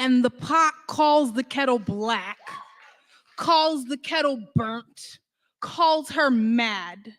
And the pot calls the kettle black, calls the kettle burnt, calls her mad.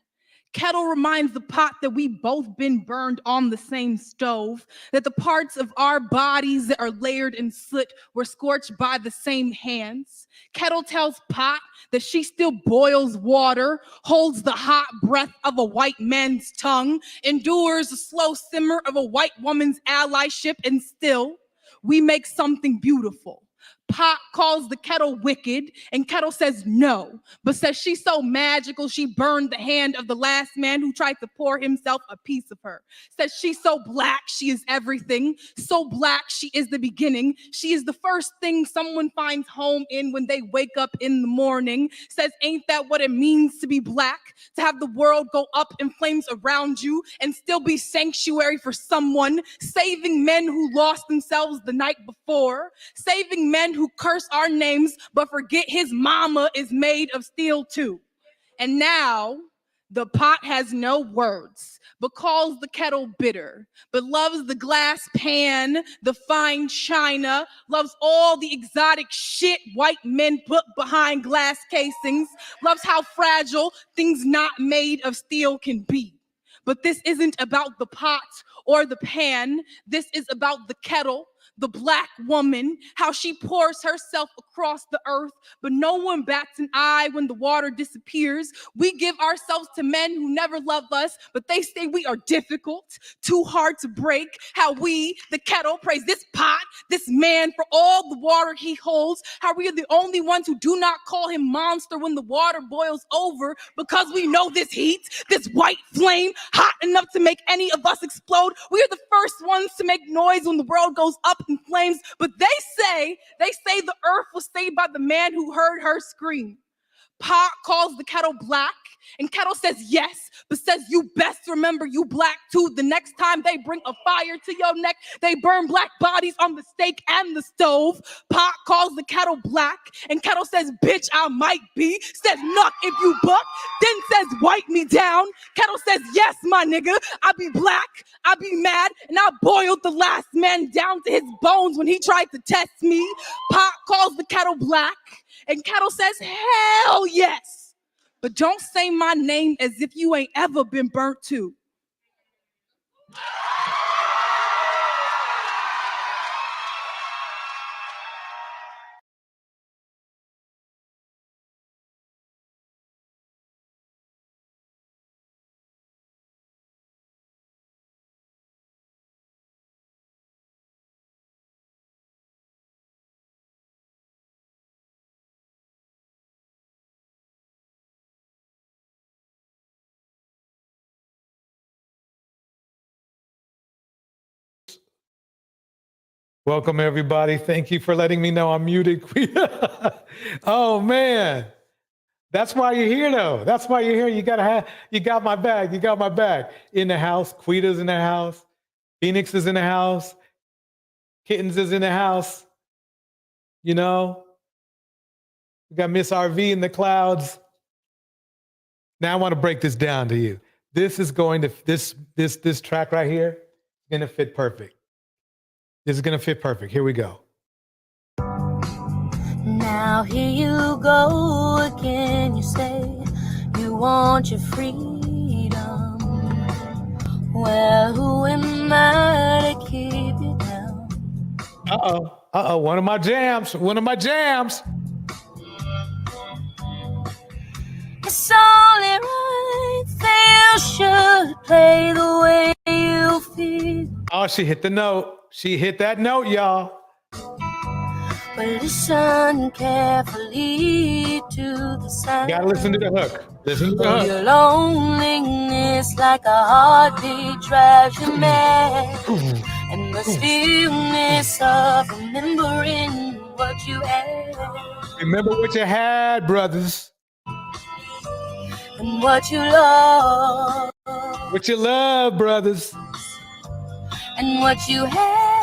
Kettle reminds the pot that we've both been burned on the same stove, that the parts of our bodies that are layered in soot were scorched by the same hands. Kettle tells pot that she still boils water, holds the hot breath of a white man's tongue, endures the slow simmer of a white woman's allyship, and still, we make something beautiful. Pot calls the kettle wicked, and kettle says no, but says she's so magical she burned the hand of the last man who tried to pour himself a piece of her. Says she's so black she is everything, so black she is the beginning. She is the first thing someone finds home in when they wake up in the morning. Says ain't that what it means to be black? To have the world go up in flames around you and still be sanctuary for someone, saving men who lost themselves the night before, saving men who curse our names but forget his mama is made of steel too. And now the pot has no words, but calls the kettle bitter, but loves the glass pan, the fine china, loves all the exotic shit white men put behind glass casings, loves how fragile things not made of steel can be. But this isn't about the pot or the pan. This is about the kettle, the black woman, how she pours herself across the earth, but no one bats an eye when the water disappears. We give ourselves to men who never love us, but they say we are difficult, too hard to break. How we, the kettle, praise this pot, this man for all the water he holds. How we are the only ones who do not call him monster when the water boils over, because we know this heat, this white flame, hot enough to make any of us explode. We are the first ones to make noise when the world goes up in flames, but they say the earth was saved by the man who heard her scream. Pot calls the kettle black, and kettle says yes, but says you best remember you black too. The next time they bring a fire to your neck, they burn black bodies on the stake and the stove. Pot calls the kettle black, and kettle says bitch I might be, says nuck if you buck, then says wipe me down. Kettle says yes my nigga, I be black, I be mad, and I boiled the last man down to his bones when he tried to test me. Pot calls the kettle black, and kettle says hell yes. But don't say my name as if you ain't ever been burnt too. Welcome, everybody. Thank you for letting me know I'm muted. Oh, man. That's why you're here, though. That's why you're here. You got my bag. You got my bag. In the house. Quita's in the house. Phoenix is in the house. Kittens is in the house. You know, we got Miss RV in the clouds. Now I want to break this down to you. This is going to, this track right here is going to fit perfect. This is going to fit perfect. Here we go. Now here you go again. You say you want your freedom. Well, who am I to keep you down? Uh-oh. One of my jams. It's only right that you should play the way you feel. Oh, she hit the note. She hit that note, y'all. But listen carefully to the sound. You gotta listen to the hook. Listen to the hook. Your loneliness like a heartbeat drives you mad. And the stillness of remembering what you had. Remember what you had, brothers. And what you love. What you love, brothers. And what you had.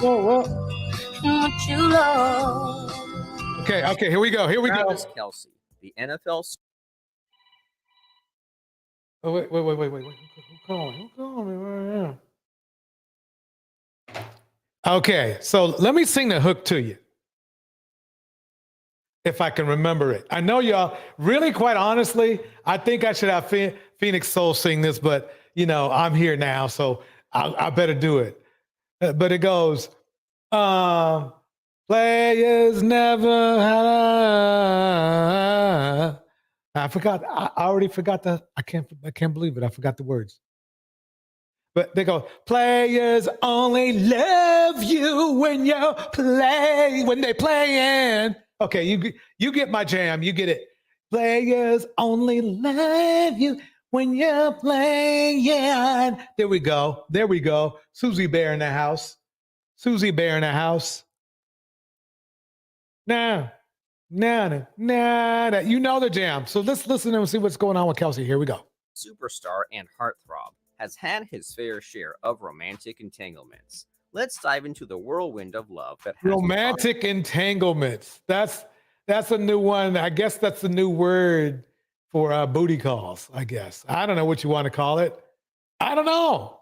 Whoa. And what you love. Okay, here we go. Travis Kelce, the NFL. Oh, wait. Who calling me right now? Okay, so let me sing the hook to you, if I can remember it. I know y'all, really, quite honestly, I think I should have Phoenix Soul sing this, but I'm here now, so I better do it. But it goes, players never had I forgot. I already forgot I can't believe it. I forgot the words. But they go, players only love you when they playing. Okay, you get my jam. You get it. Players only love you when you're playing. There we go. There we go. Susie Bear in the house. Susie Bear in the house. Now, you know the jam. So let's listen and see what's going on with Kelce. Here we go. Superstar and heartthrob has had his fair share of romantic entanglements. Let's dive into the whirlwind of love that has romantic entanglements. That's a new one. I guess that's the new word for booty calls, I guess. I don't know what you want to call it. I don't know,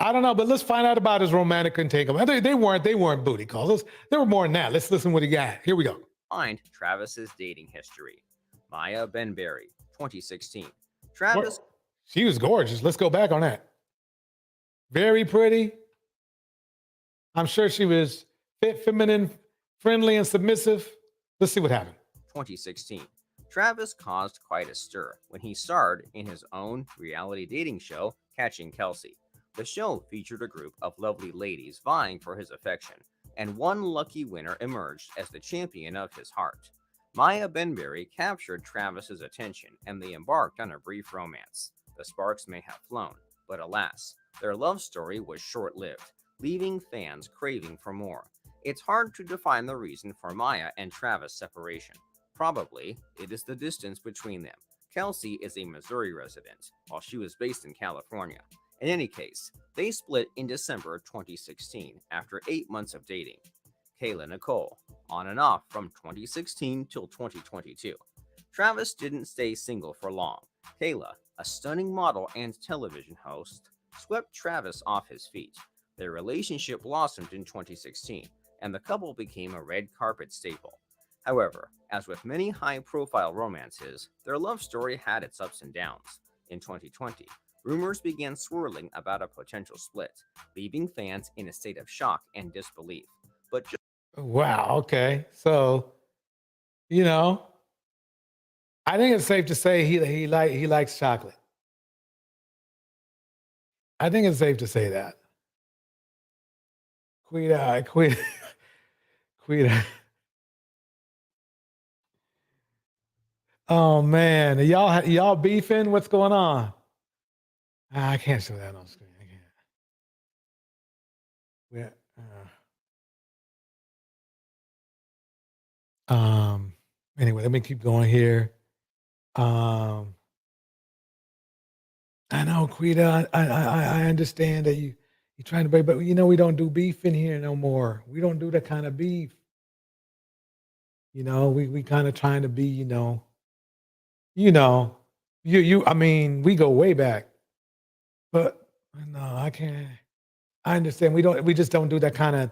but let's find out about his romantic entanglement. They weren't booty calls. They were more than that. Let's listen what he got. Here we go. Find Travis's dating history. Maya Benberry, 2016. Travis. She was gorgeous. Let's go back on that. Very pretty. I'm sure she was fit, feminine, friendly, and submissive. Let's see what happened. 2016. Travis caused quite a stir when he starred in his own reality dating show, Catching Kelce. The show featured a group of lovely ladies vying for his affection, and one lucky winner emerged as the champion of his heart. Maya Benberry captured Travis's attention, and they embarked on a brief romance. The sparks may have flown, but alas, their love story was short-lived, leaving fans craving for more. It's hard to define the reason for Maya and Travis' separation. Probably, it is the distance between them. Kelce is a Missouri resident, while she was based in California. In any case, they split in December 2016 after 8 months of dating. Kayla Nicole, on and off from 2016 till 2022. Travis didn't stay single for long. Kayla, a stunning model and television host, swept Travis off his feet. Their relationship blossomed in 2016, and the couple became a red carpet staple. However, as with many high-profile romances, their love story had its ups and downs. In 2020, rumors began swirling about a potential split, leaving fans in a state of shock and disbelief. But wow, okay. So, I think it's safe to say he likes chocolate. I think it's safe to say that. Quita. Oh man, y'all beefing? What's going on? I can't show that on screen. I can't. Anyway, let me keep going here. I know, Quita. I understand that you're trying to break, but we don't do beef in here no more. We don't do that kind of beef. We kind of trying to be, I mean, we go way back. But no, I can't. I understand. We just don't do that kind of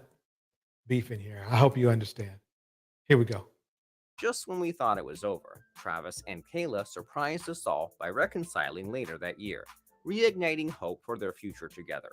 beef in here. I hope you understand. Here we go. Just when we thought it was over, Travis and Kayla surprised us all by reconciling later that year, reigniting hope for their future together.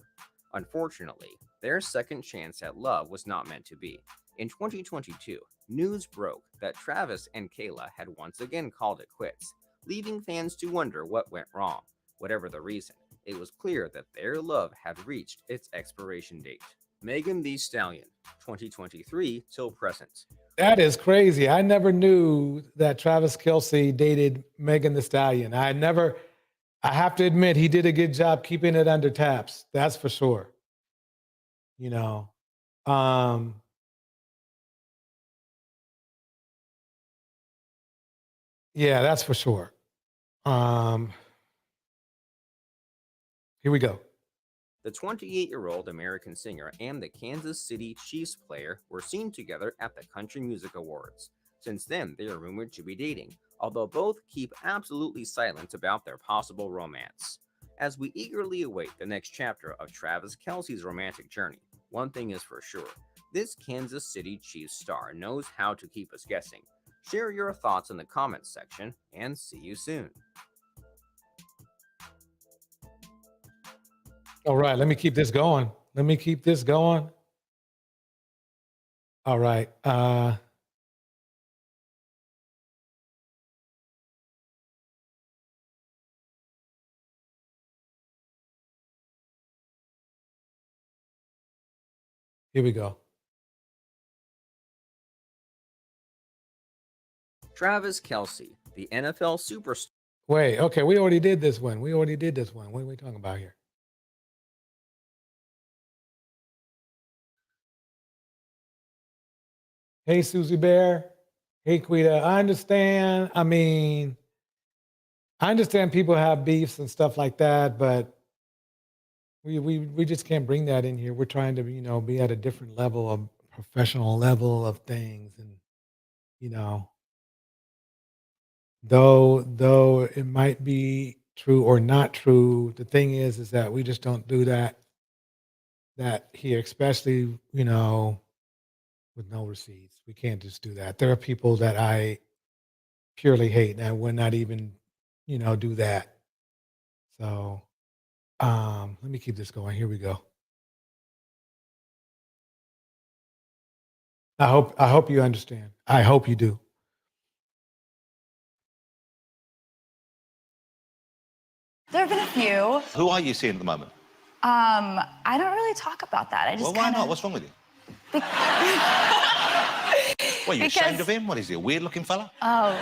Unfortunately, their second chance at love was not meant to be. In 2022, news broke that Travis and Kayla had once again called it quits, leaving fans to wonder what went wrong. Whatever the reason, it was clear that their love had reached its expiration date. Megan Thee Stallion, 2023 till present. That is crazy. I never knew that Travis Kelce dated Megan Thee Stallion. I have to admit, he did a good job keeping it under taps. That's for sure. Yeah, that's for sure. Here we go. The 28-year-old American singer and the Kansas City Chiefs player were seen together at the Country Music Awards. Since then, they are rumored to be dating, although both keep absolutely silent about their possible romance. As we eagerly await the next chapter of Travis Kelce's romantic journey, One thing is for sure, this Kansas City Chiefs star knows how to keep us guessing. Share your thoughts in the comments section, and see you soon. All right, let me keep this going. All right. Here we go. Travis Kelce, the NFL superstar. Wait, okay, we already did this one. What are we talking about here? Hey, Susie Bear. Hey, Quita. I understand. I mean, I understand people have beefs and stuff like that, but we just can't bring that in here. We're trying to, be at a different level of professional level of things. And, though it might be true or not true, the thing is that we just don't do that here, especially, with no receipts. We can't just do that. There are people that I purely hate and I would not even, do that. So let me keep this going. Here we go. I hope you understand. I hope you do. There have been a few. Who are you seeing at the moment? I don't really talk about that. I just Well, why not? What's wrong with you? What, are you ashamed of him? What is he, a weird-looking fella? Oh,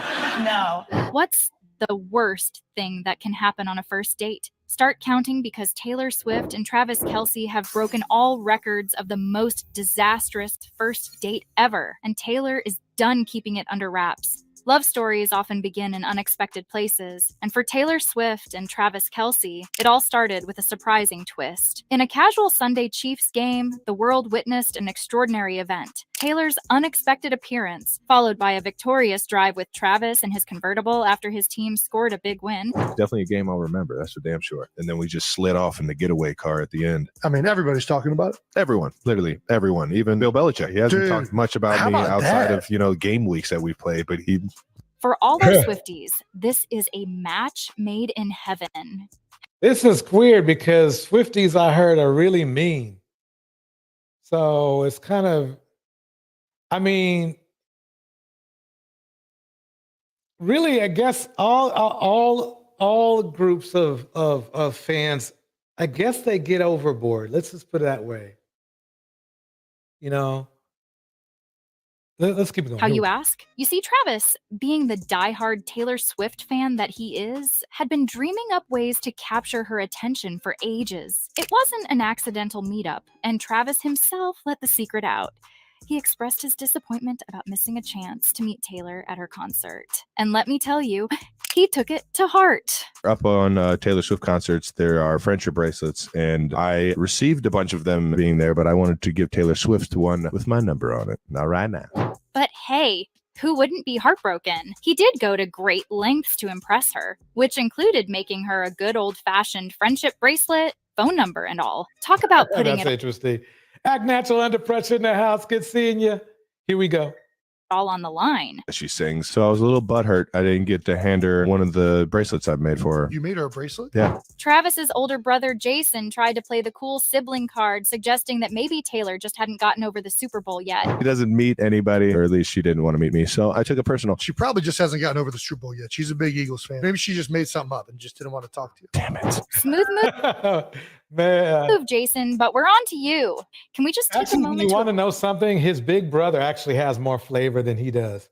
no. What's the worst thing that can happen on a first date? Start counting, because Taylor Swift and Travis Kelce have broken all records of the most disastrous first date ever, and Taylor is done keeping it under wraps. Love stories often begin in unexpected places, and for Taylor Swift and Travis Kelce, it all started with a surprising twist. In a casual Sunday Chiefs game, the world witnessed an extraordinary event. Taylor's unexpected appearance, followed by a victorious drive with Travis in his convertible after his team scored a big win. Definitely a game I'll remember, that's for damn sure. And then we just slid off in the getaway car at the end. I mean, everybody's talking about it. Everyone, literally everyone, even Bill Belichick. He hasn't talked much about me outside of, game weeks that we've played, but he... For all our Swifties, this is a match made in heaven. This is weird because Swifties, I heard, are really mean. So it's kind of, I mean, really, I guess all groups of fans, I guess they get overboard. Let's just put it that way. Let's keep it going. How you ask? You see, Travis, being the diehard Taylor Swift fan that he is, had been dreaming up ways to capture her attention for ages. It wasn't an accidental meetup, and Travis himself let the secret out. He expressed his disappointment about missing a chance to meet Taylor at her concert. And let me tell you, he took it to heart. Up on Taylor Swift concerts, there are friendship bracelets, and I received a bunch of them being there, but I wanted to give Taylor Swift one with my number on it. Not right now. But hey, who wouldn't be heartbroken? He did go to great lengths to impress her, which included making her a good old-fashioned friendship bracelet, phone number, and all. Talk about putting That's interesting. Act natural under pressure in the house. Good seeing you. Here we go. All on the line. She sings. So I was a little butthurt. I didn't get to hand her one of the bracelets I've made for her. You made her a bracelet? Yeah. Travis's older brother Jason tried to play the cool sibling card, suggesting that maybe Taylor just hadn't gotten over the Super Bowl yet. She doesn't meet anybody, or at least she didn't want to meet me. So I took it personal. She probably just hasn't gotten over the Super Bowl yet. She's a big Eagles fan. Maybe she just made something up and just didn't want to talk to you. Damn it. Smooth move, Jason, but we're on to you. Can we just take a moment you want to know something? His big brother actually has more flavor than he does.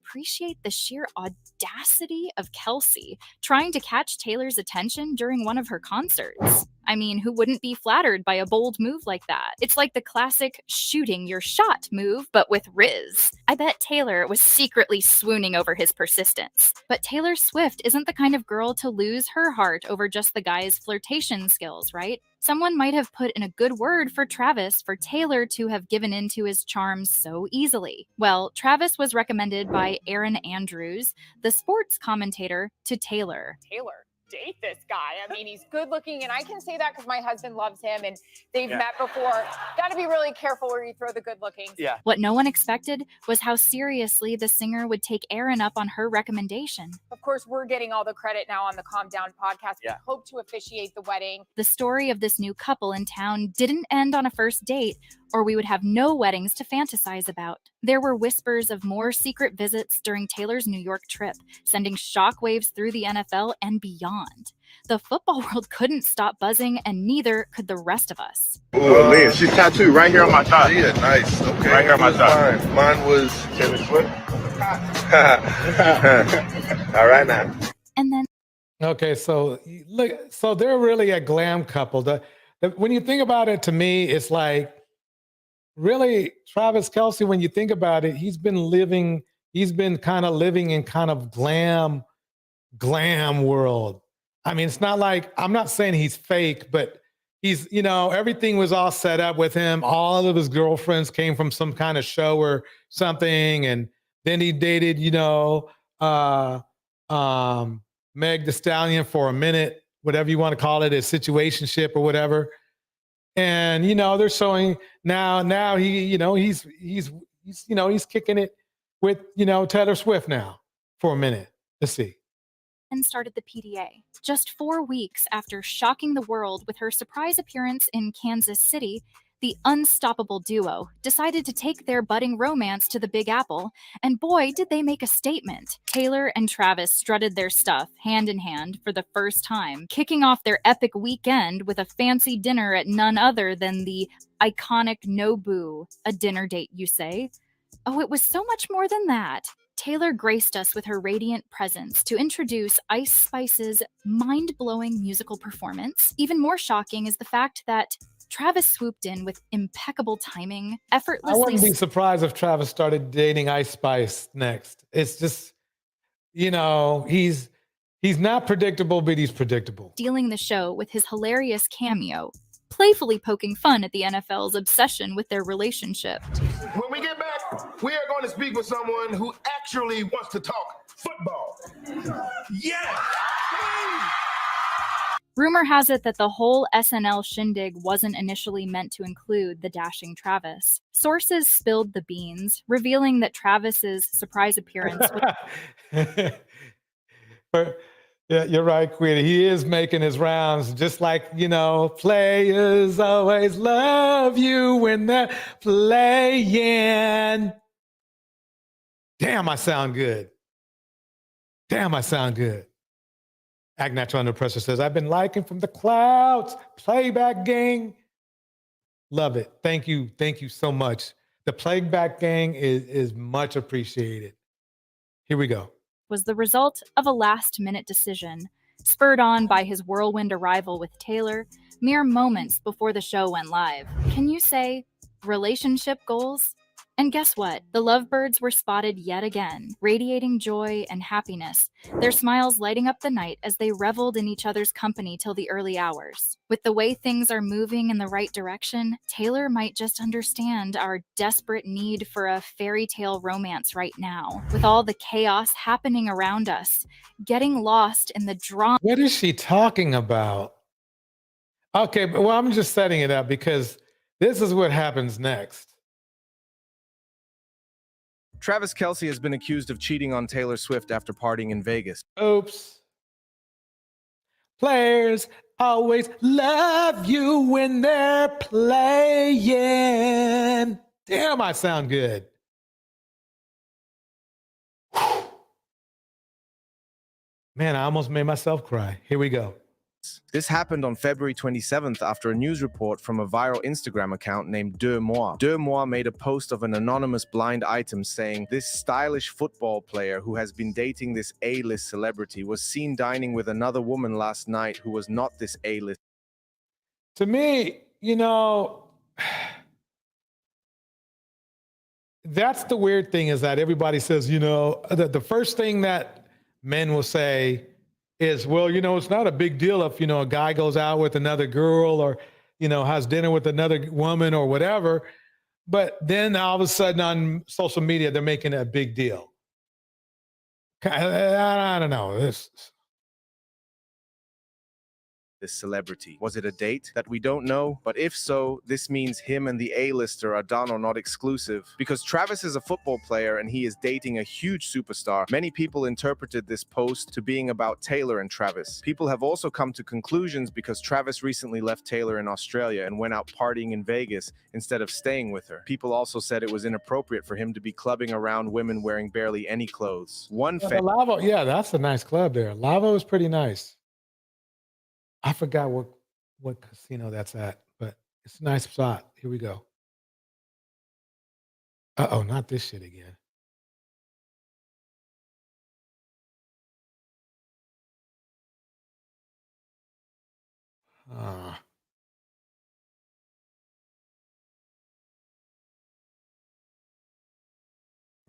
Appreciate the sheer audacity of Kelce trying to catch Taylor's attention during one of her concerts. I mean, who wouldn't be flattered by a bold move like that? It's like the classic shooting your shot move, but with Riz. I bet Taylor was secretly swooning over his persistence. But Taylor Swift isn't the kind of girl to lose her heart over just the guy's flirtation skills, right? Someone might have put in a good word for Travis for Taylor to have given in to his charms so easily. Well, Travis was recommended by Aaron Andrews, the sports commentator, to Taylor. date this guy. I mean, he's good looking, and I can say that because my husband loves him and they've met before. Got to be really careful where you throw the good looking. Yeah. What no one expected was how seriously the singer would take Aaron up on her recommendation. Of course, we're getting all the credit now on the Calm Down podcast. Yeah. We hope to officiate the wedding. The story of this new couple in town didn't end on a first date, or we would have no weddings to fantasize about. There were whispers of more secret visits during Taylor's New York trip, sending shockwaves through the NFL and beyond. The football world couldn't stop buzzing, and neither could the rest of us. Oh, Lynn, she's tattooed right here on my thigh. Yeah, nice. Okay. Right here on my thigh. Mine was Taylor Swift. All right now. And then Okay, so look, so they're really a glam couple. When you think about it, to me, it's like really Travis Kelce. When you think about it, he's been kind of living in kind of glam world. I mean, it's not like, I'm not saying he's fake, but he's, everything was all set up with him. All of his girlfriends came from some kind of show or something, and then he dated, Meg Thee Stallion for a minute, whatever you want to call it, a situationship or whatever. And they're showing now he's kicking it with Taylor Swift now for a minute. Let's see. and started the PDA. Just 4 weeks after shocking the world with her surprise appearance in Kansas City, the unstoppable duo decided to take their budding romance to the Big Apple, and boy, did they make a statement. Taylor and Travis strutted their stuff hand in hand for the first time, kicking off their epic weekend with a fancy dinner at none other than the iconic Nobu. A dinner date, you say? Oh, it was so much more than that. Taylor graced us with her radiant presence to introduce Ice Spice's mind-blowing musical performance. Even more shocking is the fact that Travis swooped in with impeccable timing, effortlessly. I wouldn't be surprised if Travis started dating Ice Spice next. It's just, he's not predictable, but he's predictable. Stealing the show with his hilarious cameo, playfully poking fun at the NFL's obsession with their relationship. When we get back, we are going to speak with someone who actually wants to talk football. Yes! Rumor has it that the whole SNL shindig wasn't initially meant to include the dashing Travis. Sources spilled the beans, revealing that Travis's surprise appearance was Yeah, you're right, Quita. He is making his rounds, just like, players always love you when they're playing. Damn, I sound good. Act Natural Under Pressure says, I've been liking from the clouds. Playback gang. Love it. Thank you. Thank you so much. The Playback gang is much appreciated. Here we go. Was the result of a last-minute decision, spurred on by his whirlwind arrival with Taylor mere moments before the show went live. Can you say relationship goals? And guess what? The lovebirds were spotted yet again, radiating joy and happiness, their smiles lighting up the night as they reveled in each other's company till the early hours. With the way things are moving in the right direction, Taylor might just understand our desperate need for a fairy tale romance right now. With all the chaos happening around us, getting lost in the drama. What is she talking about? Okay, well, I'm just setting it up because this is what happens next. Travis Kelce has been accused of cheating on Taylor Swift after partying in Vegas. Oops. Players always love you when they're playing. Damn, I sound good. Whew. Man, I almost made myself cry. Here we go. This happened on February 27th after a news report from a viral Instagram account named Deux Mois. Deux Mois made a post of an anonymous blind item saying this stylish football player who has been dating this A-list celebrity was seen dining with another woman last night who was not this A-list. To me, that's the weird thing is that everybody says, the first thing that men will say is, well, it's not a big deal if, a guy goes out with another girl or, has dinner with another woman or whatever. But then all of a sudden on social media, they're making it a big deal. I don't know. this celebrity. Was it a date? That we don't know, but if so, this means him and the A-lister are done or not exclusive. Because Travis is a football player and he is dating a huge superstar, many people interpreted this post to being about Taylor and Travis. People have also come to conclusions because Travis recently left Taylor in Australia and went out partying in Vegas instead of staying with her. People also said it was inappropriate for him to be clubbing around women wearing barely any clothes. One fan... Lavo, yeah, that's a nice club there. Lavo is pretty nice. I forgot what casino that's at, but it's a nice spot. Here we go. Uh-oh, not this shit again.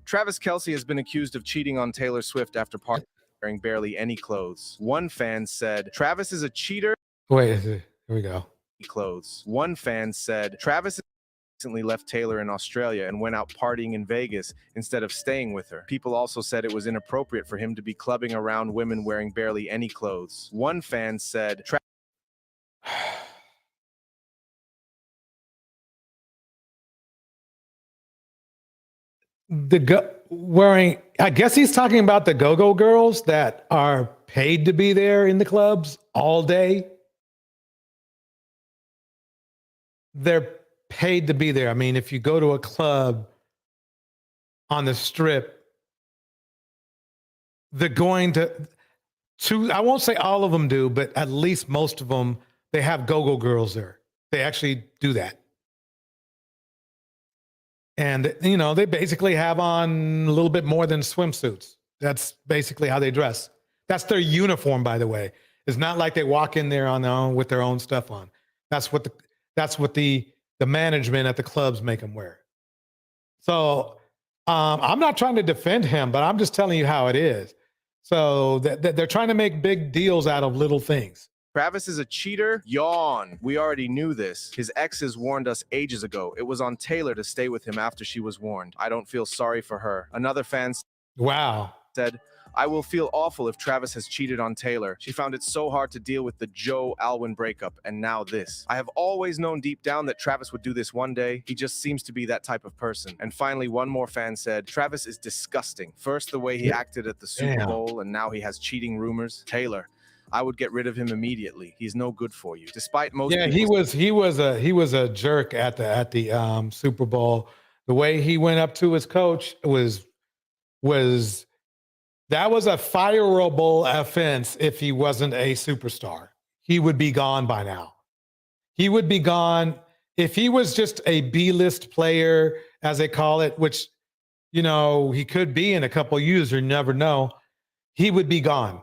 Travis Kelce has been accused of cheating on Taylor Swift after partying wearing barely any clothes. One fan said, Travis is a cheater. Wait, here we go. Clothes. One fan said, Travis recently left Taylor in Australia and went out partying in Vegas instead of staying with her. People also said it was inappropriate for him to be clubbing around women wearing barely any clothes. One fan said, wearing, I guess he's talking about the go-go girls that are paid to be there in the clubs all day. They're paid to be there. I mean, if you go to a club on the strip, they're going to, I won't say all of them do, but at least most of them, they have go-go girls there. They actually do that. And, you know, they basically have on a little bit more than swimsuits. That's basically how they dress. That's their uniform, by the way. It's not like they walk in there on their own with their own stuff on. That's what the management at the clubs make them wear. So I'm not trying to defend him, but I'm just telling you how it is. So they're trying to make big deals out of little things. Travis is a cheater? Yawn. We already knew this. His exes warned us ages ago. It was on Taylor to stay with him after she was warned. I don't feel sorry for her. Another fan said, I will feel awful if Travis has cheated on Taylor. She found it so hard to deal with the Joe Alwyn breakup, and now this. I have always known deep down that Travis would do this one day. He just seems to be that type of person. And finally, one more fan said, Travis is disgusting. First, the way he acted at the Super Bowl, and now he has cheating rumors. Taylor, I would get rid of him immediately. He's no good for you. Despite most he was a jerk at the Super Bowl. The way he went up to his coach was that was a fireable offense if he wasn't a superstar. He would be gone by now. He would be gone if he was just a B-list player, as they call it, which, you know, he could be in a couple of years, you never know. He would be gone.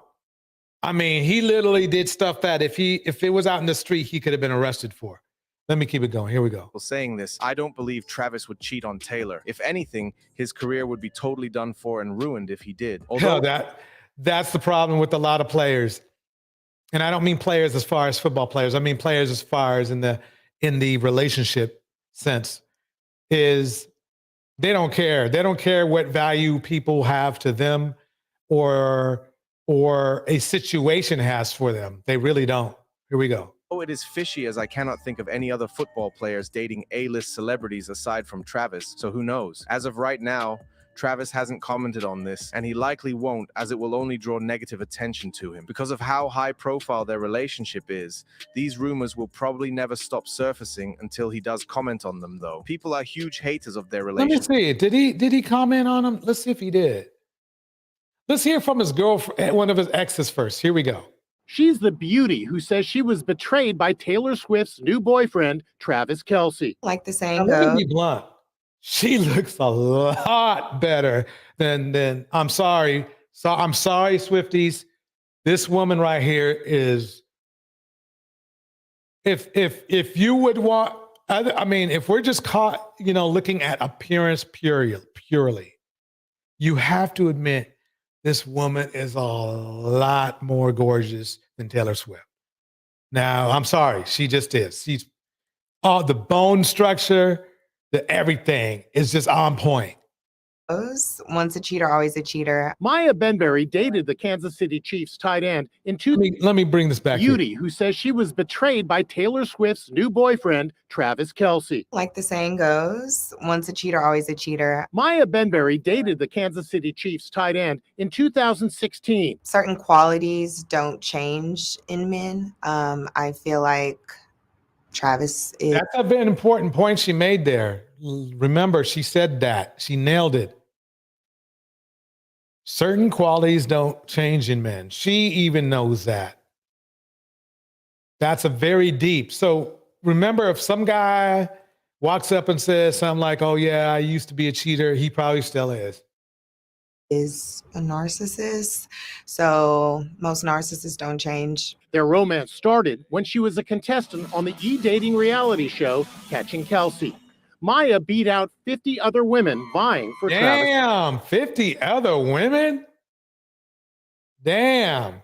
I mean, he literally did stuff that if it was out in the street, he could have been arrested for. Let me keep it going. Here we go. Saying this, I don't believe Travis would cheat on Taylor. If anything, his career would be totally done for and ruined if he did. Although that's the problem with a lot of players. And I don't mean players as far as football players. I mean players as far as in the relationship sense, is they don't care. They don't care what value people have to them or a situation has for them. They really don't. Here we go. Oh, it is fishy as I cannot think of any other football players dating A-list celebrities aside from Travis, so who knows? As of right now, Travis hasn't commented on this, and he likely won't, as it will only draw negative attention to him. Because of how high profile their relationship is, these rumors will probably never stop surfacing until he does comment on them, though. People are huge haters of their relationship. Let me see. Did he comment on them? Let's see if he did. Let's hear from his girlfriend, one of his exes first. Here we go. She's the beauty who says she was betrayed by Taylor Swift's new boyfriend, Travis Kelce. Like the saying Let goes, me be blunt. She looks a lot better than I'm sorry. So I'm sorry, Swifties. This woman right here is, if you would want, I mean, if we're just caught, you know, looking at appearance purely, you have to admit this woman is a lot more gorgeous than Taylor Swift. Now, I'm sorry, she just is. She's all the bone structure, the everything is just on point. Once a cheater, always a cheater. Maya Benberry dated the Kansas City Chiefs tight end in Let me bring this back Beauty, who says she was betrayed by Taylor Swift's new boyfriend, Travis Kelce. Like the saying goes, once a cheater, always a cheater. Maya Benberry dated the Kansas City Chiefs tight end in 2016. Certain qualities don't change in men. I feel like Travis is. That's a very important point she made there. Remember, she said that. She nailed it. Certain qualities don't change in men. She even knows that. That's a very deep. So remember, if some guy walks up and says something like, oh yeah, I used to be a cheater, he probably still is A narcissist. So most narcissists don't change. Their romance started when she was a contestant on the e-dating reality show, Catching Kelce. Maya beat out 50 other women vying for Travis. Damn, 50 other women? Damn.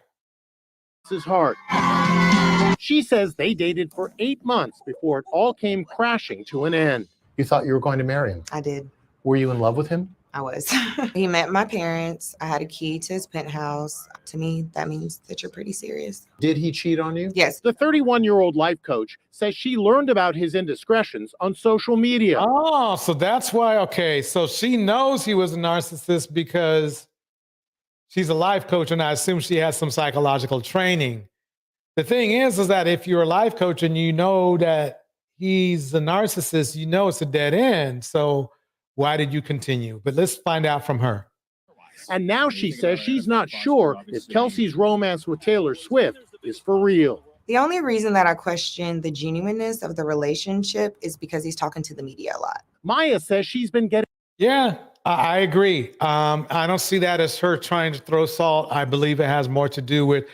His heart. She says they dated for 8 months before it all came crashing to an end. You thought you were going to marry him? I did. Were you in love with him? I was. He met my parents. I had a key to his penthouse. To me, that means that you're pretty serious. Did he cheat on you? Yes. The 31-year-old life coach says she learned about his indiscretions on social media. Oh, so that's why. Okay, so she knows he was a narcissist because she's a life coach, and I assume she has some psychological training. The thing is that if you're a life coach and you know that he's a narcissist, you know it's a dead end. So why did you continue? But let's find out from her. And now she says she's not sure if Kelce's romance with Taylor Swift is for real. The only reason that I question the genuineness of the relationship is because he's talking to the media a lot. Maya says she's been getting. Yeah, I agree. I don't see that as her trying to throw salt. I believe it has more to do with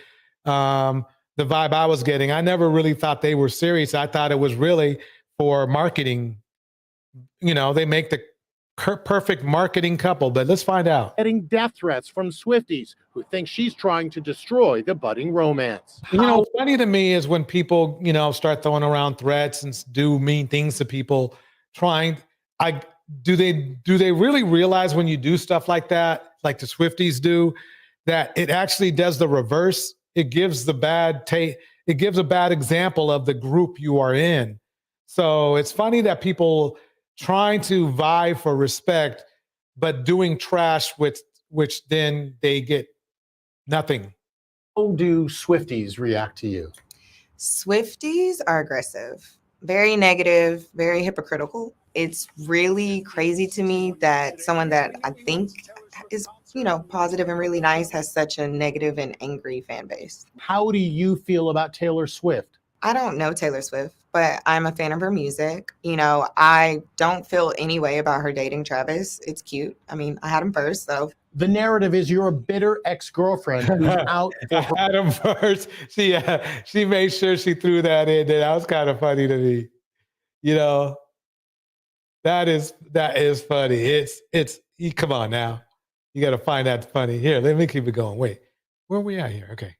the vibe I was getting. I never really thought they were serious. I thought it was really for marketing. You know, they make the perfect marketing couple, but let's find out. Getting death threats from Swifties who think she's trying to destroy the budding romance. You know, what's funny to me is when people, start throwing around threats and do mean things to people. Do they really realize when you do stuff like that, like the Swifties do, that it actually does the reverse? It gives a bad example of the group you are in. So it's funny that people trying to vie for respect, but doing trash which then they get nothing. How do Swifties react to you? Swifties are aggressive, very negative, very hypocritical. It's really crazy to me that someone that I think is, positive and really nice has such a negative and angry fan base. How do you feel about Taylor Swift? I don't know Taylor Swift, but I'm a fan of her music. I don't feel any way about her dating Travis. It's cute. I mean, I had him first, so. The narrative is you're a bitter ex-girlfriend who's out for her. I had him first. She made sure she threw that in there. That was kind of funny to me. That is funny. Come on now. You got to find that funny. Here, let me keep it going. Wait, where are we at here? Okay.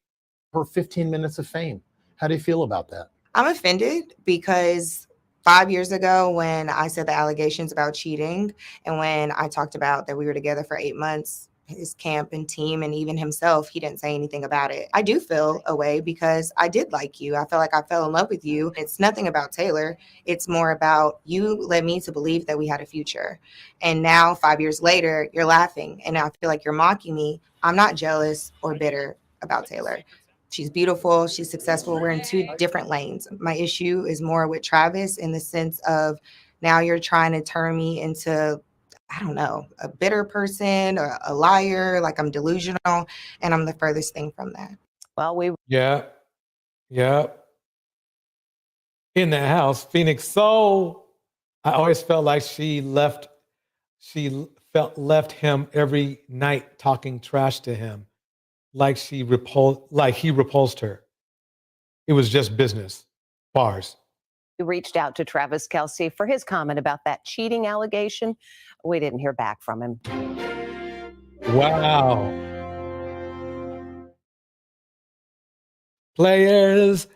Her 15 minutes of fame. How do you feel about that? I'm offended because 5 years ago when I said the allegations about cheating and when I talked about that we were together for 8 months, his camp and team and even himself, he didn't say anything about it. I do feel a way because I did like you. I felt like I fell in love with you. It's nothing about Taylor. It's more about you led me to believe that we had a future. And now 5 years later, you're laughing and I feel like you're mocking me. I'm not jealous or bitter about Taylor. She's beautiful. She's successful. We're in two different lanes. My issue is more with Travis in the sense of now you're trying to turn me into, I don't know, a bitter person or a liar, like I'm delusional, and I'm the furthest thing from that. Well, Yeah. In that house, Phoenix Soul, I always felt like she left him every night talking trash to him. Like he repulsed her. It was just business. Bars. We reached out to Travis Kelce for his comment about that cheating allegation. We didn't hear back from him. Wow. Players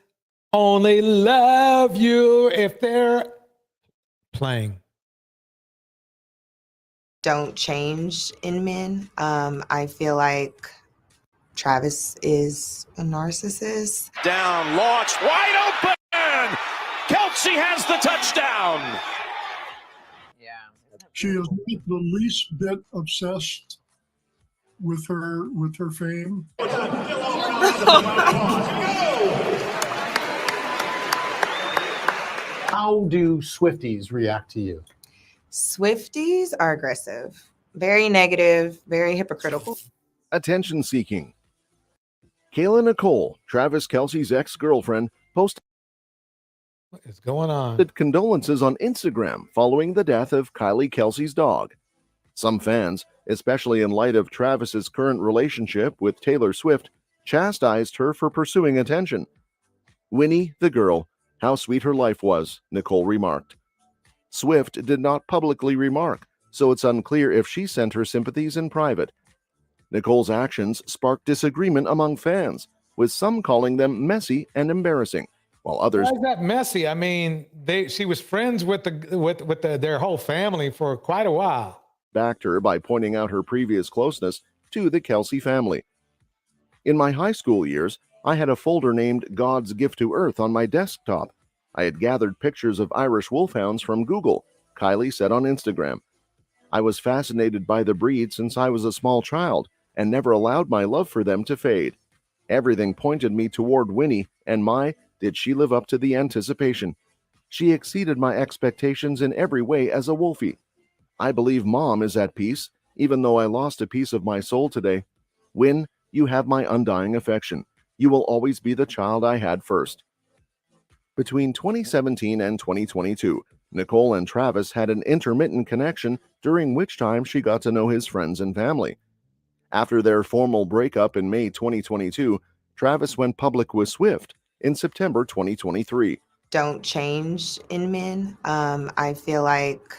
only love you if they're playing. don't change in men. I feel like Travis is a narcissist. Down, launched, wide open! Kelce has the touchdown! She is not the least bit obsessed with her fame. How do Swifties react to you? Swifties are aggressive, very negative, very hypocritical. Attention seeking. Kayla Nicole, Travis Kelce's ex-girlfriend, posted What is going on? condolences on Instagram following the death of Kylie Kelce's dog. Some fans, especially in light of Travis's current relationship with Taylor Swift, chastised her for pursuing attention. Winnie, the girl, how sweet her life was, Nicole remarked. Swift did not publicly remark, so it's unclear if she sent her sympathies in private. Nicole's actions sparked disagreement among fans, with some calling them messy and embarrassing, while others. Why is that messy? I mean, she was friends with their whole family for quite a while. Backed her by pointing out her previous closeness to the Kelce family. In my high school years, I had a folder named God's Gift to Earth on my desktop. I had gathered pictures of Irish wolfhounds from Google, Kylie said on Instagram. I was fascinated by the breed since I was a small child and never allowed my love for them to fade. Everything pointed me toward Winnie, and did she live up to the anticipation. She exceeded my expectations in every way as a wolfie. I believe Mom is at peace, even though I lost a piece of my soul today. Win, you have my undying affection. You will always be the child I had first. Between 2017 and 2022, Nicole and Travis had an intermittent connection, during which time she got to know his friends and family. After their formal breakup in May 2022, Travis went public with Swift in September 2023. Don't change in men. I feel like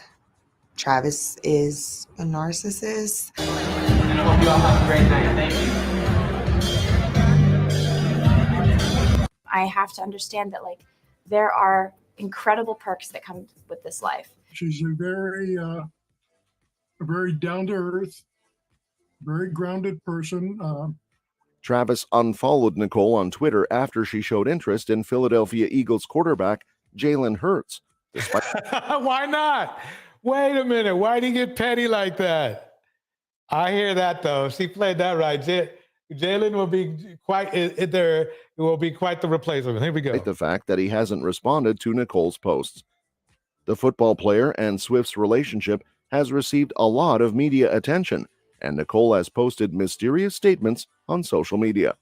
Travis is a narcissist. And I hope you all have a great night. Thank you. I have to understand that there are incredible perks that come with this life. She's a very down to earth, very grounded person. Travis unfollowed Nicole on Twitter after she showed interest in Philadelphia Eagles quarterback Jalen Hurts. Why not? Wait a minute. Why did he get petty like that? I hear that though. She played that right. Jalen will be quite there. It will be quite the replacement. Here we go. The fact that he hasn't responded to Nicole's posts. The football player and Swift's relationship has received a lot of media attention, and Nicole has posted mysterious statements on social media.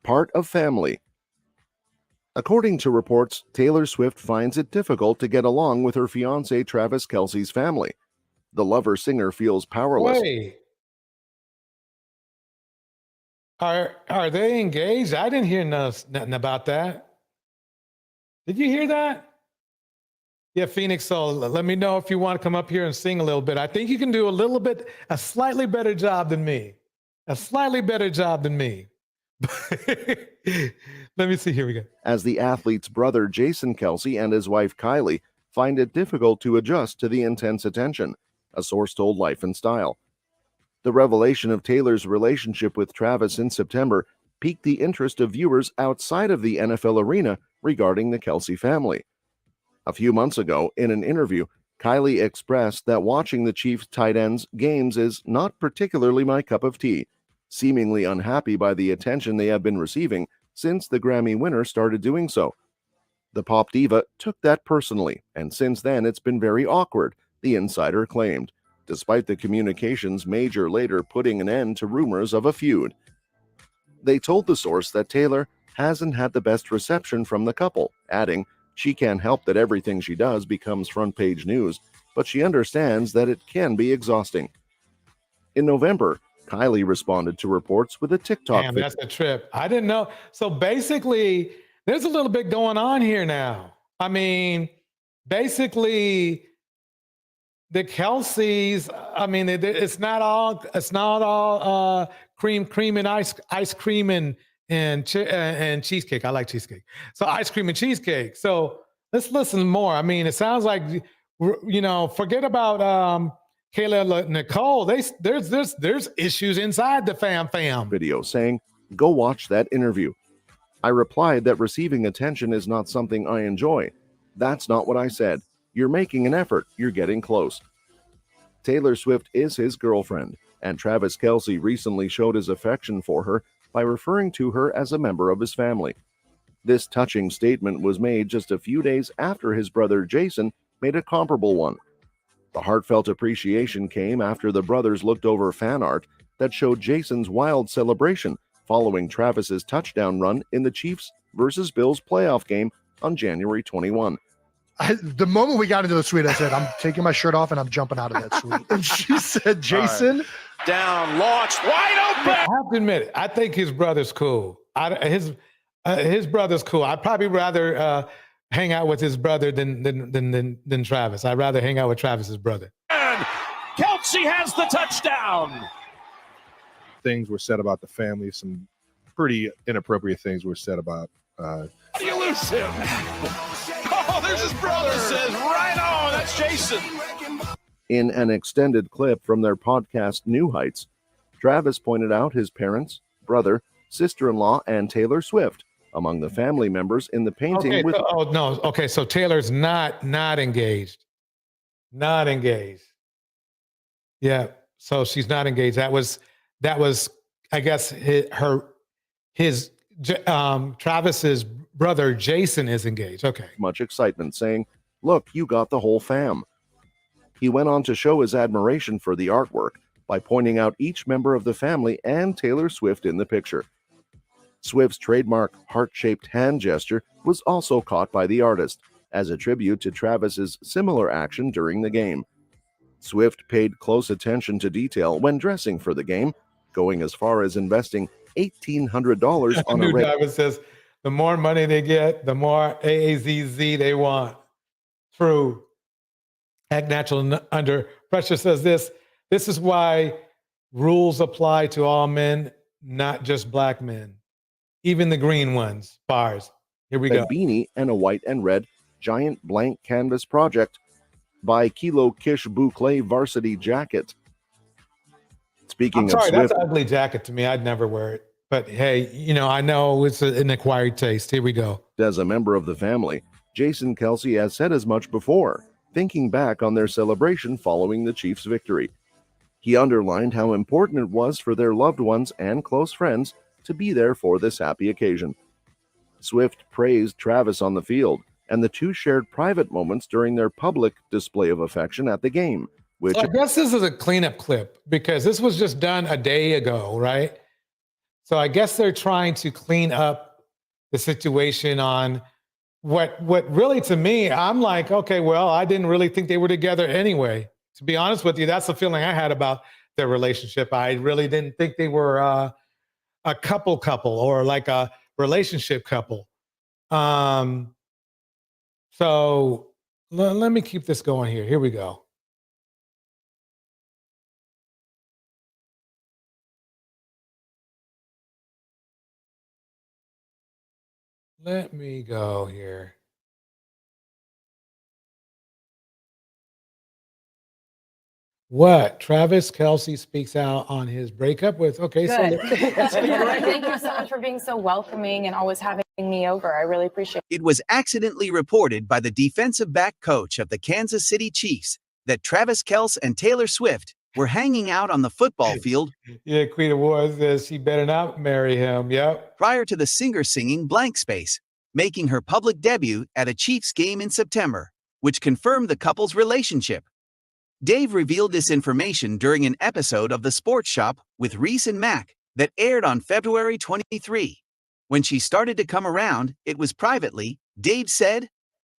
Part of family. According to reports, Taylor Swift finds it difficult to get along with her fiancé Travis Kelce's family. The lover-singer feels powerless. Wait. Are they engaged? I didn't hear nothing about that. Did you hear that? Yeah, Phoenix Soul, let me know if you want to come up here and sing a little bit. I think you can do a slightly better job than me. A slightly better job than me. Let me see. Here we go. As the athlete's brother Jason Kelce and his wife Kylie find it difficult to adjust to the intense attention, a source told Life and Style. The revelation of Taylor's relationship with Travis in September piqued the interest of viewers outside of the NFL arena regarding the Kelce family. A few months ago, in an interview, Kylie expressed that watching the Chiefs tight ends games is not particularly my cup of tea, seemingly unhappy by the attention they have been receiving since the Grammy winner started doing so. The pop diva took that personally, and since then it's been very awkward, the insider claimed, despite the communications major later putting an end to rumors of a feud. They told the source that Taylor hasn't had the best reception from the couple, adding, she can't help that everything she does becomes front-page news, but she understands that it can be exhausting. In November, Kylie responded to reports with a TikTok Damn, that's a trip. I didn't know. So basically, there's a little bit going on here now. I mean, basically, the Kelces, I mean, it's not all cream and ice cream and cheesecake. I like cheesecake. So ice cream and cheesecake. So let's listen more. I mean, it sounds like, forget about Kayla, Nicole, there's issues inside the fam. Video saying, "Go watch that interview." I replied that receiving attention is not something I enjoy. That's not what I said. You're making an effort. You're getting close. Taylor Swift is his girlfriend, and Travis Kelce recently showed his affection for her by referring to her as a member of his family. This touching statement was made just a few days after his brother Jason made a comparable one. The heartfelt appreciation came after the brothers looked over fan art that showed Jason's wild celebration following Travis's touchdown run in the Chiefs versus Bills playoff game on January 21. The moment we got into the suite, I said, I'm taking my shirt off and I'm jumping out of that suite. And she said, Jason. Right. Down, launched, wide open. I have to admit it. I think his brother's cool. His brother's cool. I'd probably rather hang out with his brother than Travis. I'd rather hang out with Travis's brother. And Kelce has the touchdown. Things were said about the family. Some pretty inappropriate things were said about. How do you lose him? Oh, there's his brother. Says right on. That's Jason. In an extended clip from their podcast New Heights, Travis pointed out his parents, brother, sister-in-law, and Taylor Swift among the family members in the painting. So Taylor's not engaged. Not engaged. Yeah, so she's not engaged. That was I guess Travis's brother Jason is engaged. Okay. Much excitement, saying, "Look, you got the whole fam." He went on to show his admiration for the artwork by pointing out each member of the family and Taylor Swift in the picture. Swift's trademark heart-shaped hand gesture was also caught by the artist as a tribute to Travis's similar action during the game. Swift paid close attention to detail when dressing for the game, going as far as investing $1,800 on a red. Travis says, the more money they get, the more AAZZ they want. True. Act Natural Under Pressure says this is why rules apply to all men, not just black men. Even the green ones. Bars. Here we go. A beanie and a white and red giant blank canvas project by Kilo Kish Boucle varsity jacket. Speaking I'm sorry, of Swift, that's an ugly jacket to me. I'd never wear it. But hey, I know it's an acquired taste. Here we go. As a member of the family, Jason Kelce has said as much before, thinking back on their celebration following the Chiefs' victory. He underlined how important it was for their loved ones and close friends to be there for this happy occasion. Swift praised Travis on the field, and the two shared private moments during their public display of affection at the game, which I guess this is a cleanup clip because this was just done a day ago, right? So I guess they're trying to clean up the situation on what really, to me, I'm like, okay, well, I didn't really think they were together anyway. To be honest with you, that's the feeling I had about their relationship. I really didn't think they were a couple or like a relationship couple. So let me keep this going here. Here we go. Let me go here. What? Travis Kelce speaks out on his breakup with, okay, Good. so Thank you so much for being so welcoming and always having me over. I really appreciate it. It was accidentally reported by the defensive back coach of the Kansas City Chiefs that Travis Kelce and Taylor Swift were hanging out on the football field. Yeah, Queen Award says she better not marry him. Yep. Prior to the singer singing Blank Space, making her public debut at a Chiefs game in September, which confirmed the couple's relationship. Dave revealed this information during an episode of The Sports Shop with Reese and Mac that aired on February 23. When she started to come around, it was privately, Dave said.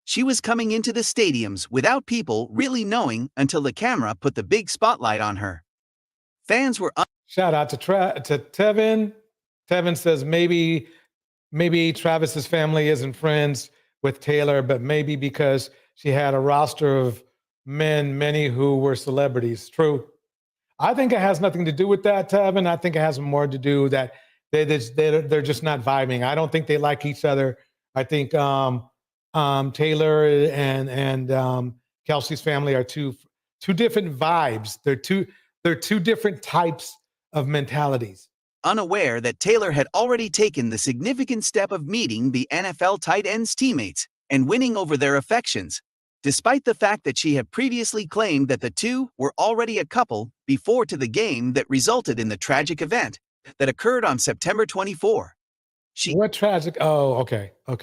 She was coming into the stadiums without people really knowing until the camera put the big spotlight on her. Fans were Shout out to Tevin. Tevin says maybe Travis's family isn't friends with Taylor, but maybe because she had a roster of men, many who were celebrities. True. I think it has nothing to do with that, Tevin. I think it has more to do that they're just not vibing. I don't think they like each other. I think Taylor and Kelce's family are too two different vibes. They're two different types of mentalities. Unaware that Taylor had already taken the significant step of meeting the NFL tight end's teammates and winning over their affections, despite the fact that she had previously claimed that the two were already a couple before to the game that resulted in the tragic event that occurred on September 24. What tragic? Oh, okay. I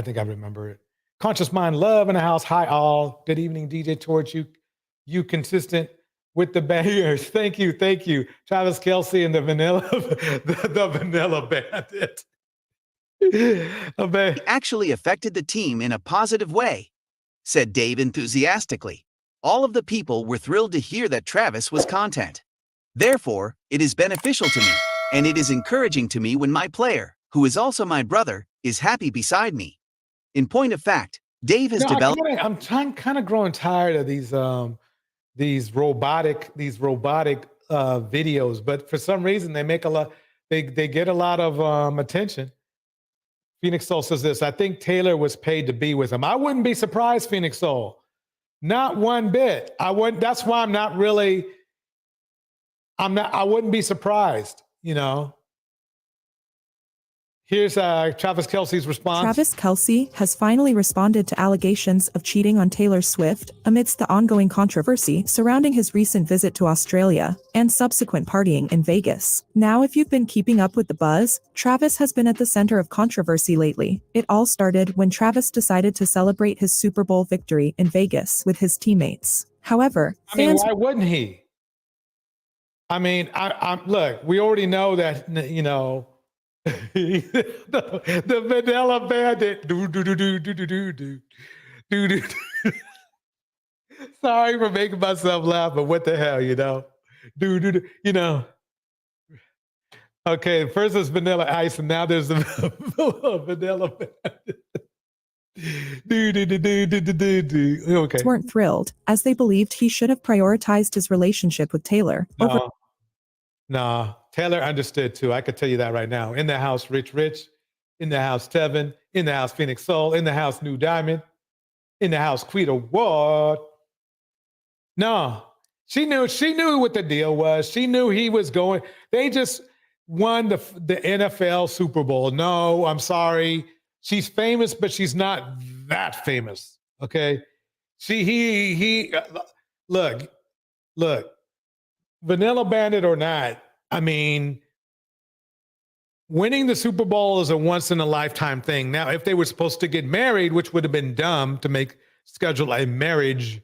think I remember it. Conscious Mind Love in the house. Hi, all. Good evening, DJ Torch. You consistent with the bangers. Thank you. Travis Kelce and the Vanilla Bandit. It actually affected the team in a positive way, said Dave enthusiastically. All of the people were thrilled to hear that Travis was content. Therefore, it is beneficial to me, and it is encouraging to me when my player, who is also my brother, is happy beside me. In point of fact, Dave has developed. I'm kind of growing tired of these robotic videos, but for some reason they make a lot. They get a lot of attention. Phoenix Soul says this. I think Taylor was paid to be with him. I wouldn't be surprised, Phoenix Soul. Not one bit. I wouldn't. That's why I'm not really. I wouldn't be surprised. Here's Travis Kelce's response. Travis Kelce has finally responded to allegations of cheating on Taylor Swift amidst the ongoing controversy surrounding his recent visit to Australia and subsequent partying in Vegas. Now, if you've been keeping up with the buzz, Travis has been at the center of controversy lately. It all started when Travis decided to celebrate his Super Bowl victory in Vegas with his teammates. However, why wouldn't he? Look, we already know that, the Vanilla Bandit. Sorry for making myself laugh, but what the hell, Okay, first there's Vanilla Ice, and now there's the Vanilla Bandit. Okay. Weren't thrilled, as they believed he should have prioritized his relationship with Taylor. No, Taylor understood too. I could tell you that right now. In the house, Rich, in the house, Tevin, in the house, Phoenix Soul, in the house, New Diamond, in the house, Quita Ward. No, she knew what the deal was. She knew he was going. They just won the NFL Super Bowl. No, I'm sorry. She's famous, but she's not that famous. Okay. Look, Vanilla Bandit or not, winning the Super Bowl is a once in a lifetime thing. Now, if they were supposed to get married, which would have been dumb to schedule a marriage,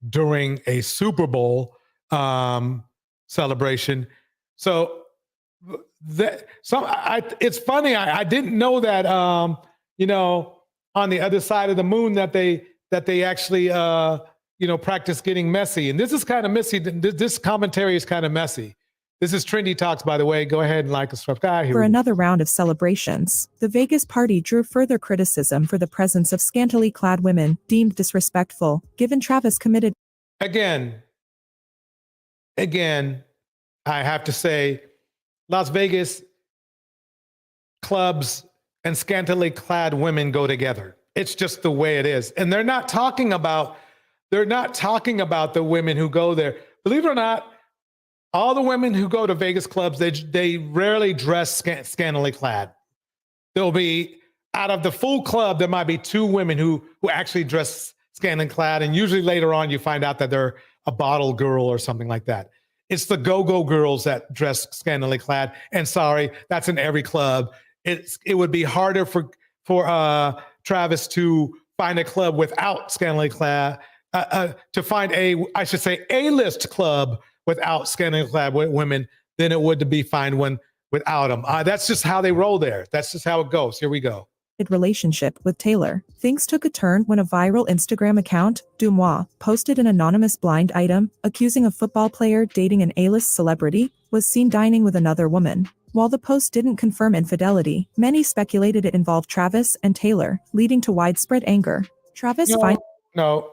during a Super Bowl celebration. So it's funny. I didn't know that, on the other side of the moon that they actually, practice getting messy. And this is kind of messy. This commentary is kind of messy. This is Trendy Talks, by the way. Go ahead and like and subscribe. For another round of celebrations, the Vegas party drew further criticism for the presence of scantily clad women, deemed disrespectful, given Travis committed. Again, I have to say, Las Vegas clubs and scantily clad women go together. It's just the way it is. And they're not talking about the women who go there. Believe it or not, all the women who go to Vegas clubs, they rarely dress scantily clad. There'll be, out of the full club, there might be two women who actually dress scantily clad. And usually later on, you find out that they're a bottle girl or something like that. It's the go-go girls that dress scantily clad. And sorry, that's in every club. It would be harder for Travis to find a club without scantily clad, to find A-list club without scantily clad women than it would to be find one without them. That's just how they roll there. That's just how it goes. Here we go. Relationship with Taylor. Things took a turn when a viral Instagram account, Dumois, posted an anonymous blind item accusing a football player dating an A-list celebrity was seen dining with another woman. While the post didn't confirm infidelity, many speculated it involved Travis and Taylor, leading to widespread anger. Travis No.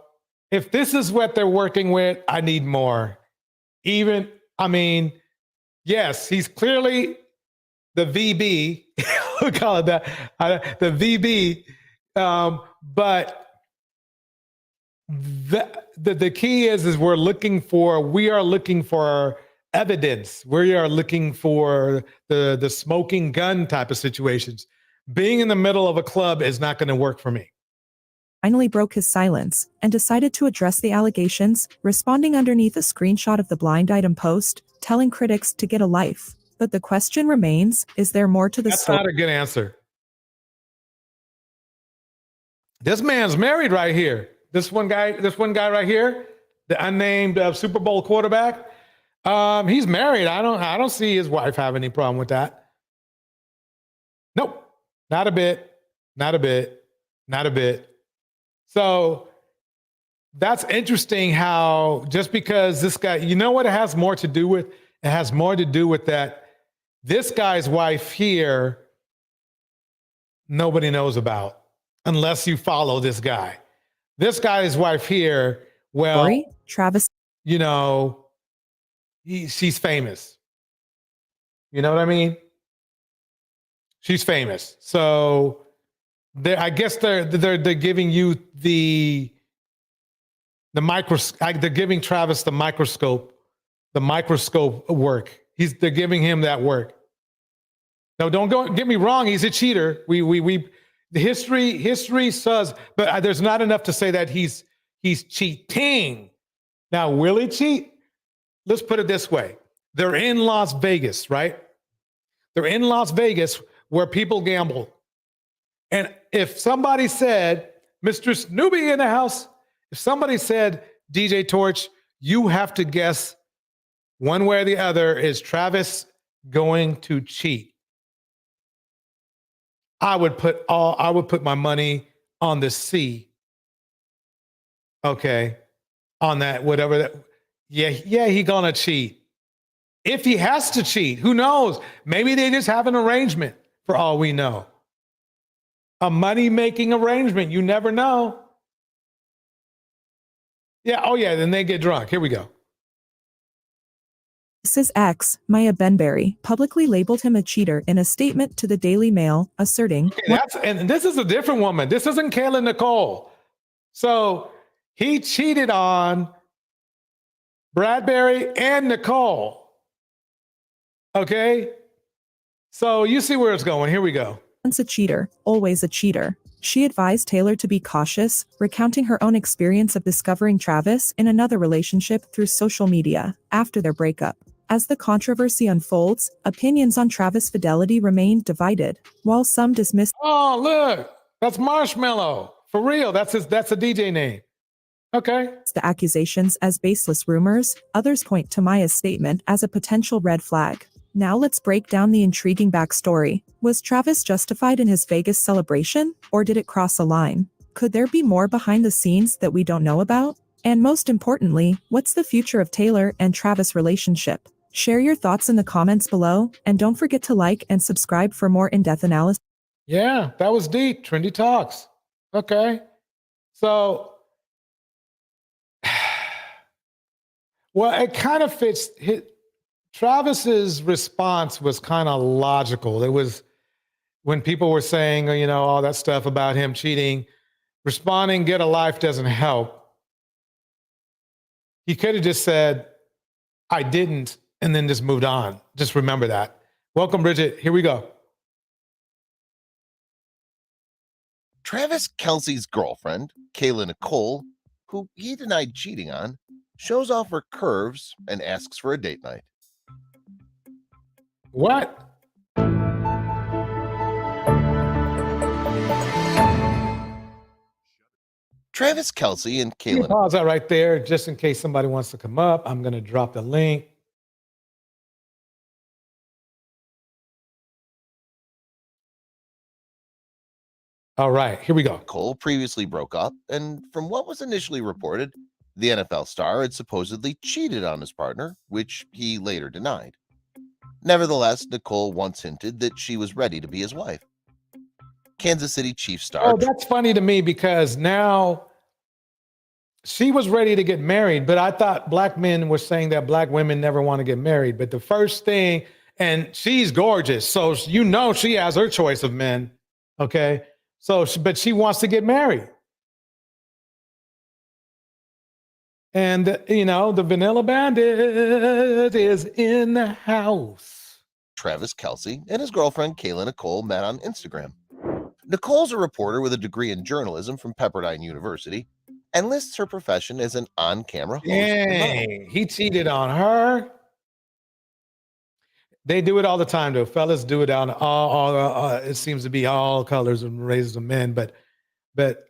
If this is what they're working with, I need more. Yes, he's clearly the VB. We call it that, the VB. But The key is we are looking for evidence. We are looking for the smoking gun type of situations. Being in the middle of a club is not going to work for me. Finally broke his silence and decided to address the allegations, responding underneath a screenshot of the blind item post, telling critics to get a life. But the question remains, is there more to the story? That's not a good answer. This man's married right here. This one guy right here, the unnamed Super Bowl quarterback, he's married. I don't see his wife have any problem with that. Nope, not a bit, not a bit, not a bit. So that's interesting how just because this guy, you know what it has more to do with? It has more to do with that this guy's wife here, nobody knows about unless you follow this guy. This guy's wife here, well, Sorry, Travis. You know, she's famous. You know what I mean? She's famous. So I guess they're giving you the microscope. They're giving Travis the microscope work. They're giving him that work. No, don't get me wrong. He's a cheater. The history says, but there's not enough to say that he's cheating. Now, will he cheat? Let's put it this way. They're in Las Vegas, right? They're in Las Vegas where people gamble. And if somebody said, Mr. Snoopy in the house, if somebody said, DJ Torch, you have to guess one way or the other, is Travis going to cheat? I would put my money on the C. Okay. On that, whatever that. Yeah, he gonna cheat. If he has to cheat, who knows? Maybe they just have an arrangement for all we know. A money-making arrangement. You never know. Yeah, oh yeah, then they get drunk. Here we go. His ex, Maya Benberry, publicly labeled him a cheater in a statement to the Daily Mail, asserting... Okay, and this is a different woman. This isn't Kayla Nicole. So he cheated on Bradbury and Nicole. Okay? So you see where it's going. Here we go. Once a cheater, always a cheater. She advised Taylor to be cautious, recounting her own experience of discovering Travis in another relationship through social media after their breakup. As the controversy unfolds, opinions on Travis' fidelity remain divided. While some dismiss... Oh, look, that's Marshmallow. For real, that's a DJ name. Okay. The accusations as baseless rumors, others point to Maya's statement as a potential red flag. Now let's break down the intriguing backstory. Was Travis justified in his Vegas celebration, or did it cross a line? Could there be more behind the scenes that we don't know about? And most importantly, what's the future of Taylor and Travis' relationship? Share your thoughts in the comments below, and don't forget to like and subscribe for more in-depth analysis. Yeah, that was deep. Trendy Talks. Okay. So, well, it kind of fits. Travis's response was kind of logical. It was when people were saying, you know, all that stuff about him cheating, responding, get a life doesn't help. He could have just said, I didn't, and then just moved on. Just remember that. Welcome, Bridget. Here we go. Travis Kelce's girlfriend, Kayla Nicole, who he denied cheating on, shows off her curves and asks for a date night. What? Travis Kelce and Can you Kayla. pause that right there just in case somebody wants to come up. I'm going to drop the link. All right, here we go. Nicole previously broke up, and from what was initially reported, the NFL star had supposedly cheated on his partner, which he later denied. Nevertheless, Nicole once hinted that she was ready to be his wife. Kansas City Chiefs star. Oh, that's funny to me because now she was ready to get married, but I thought black men were saying that black women never want to get married. But the first thing, and she's gorgeous, so you know she has her choice of men, okay? So, but she wants to get married. And, you know, the Vanilla Bandit is in the house. Travis Kelce and his girlfriend Kayla Nicole met on Instagram. Nicole's a reporter with a degree in journalism from Pepperdine University and lists her profession as an on-camera host and model. Dang, he cheated on her. They do it all the time, though. Fellas do it on it seems to be all colors and races of men, but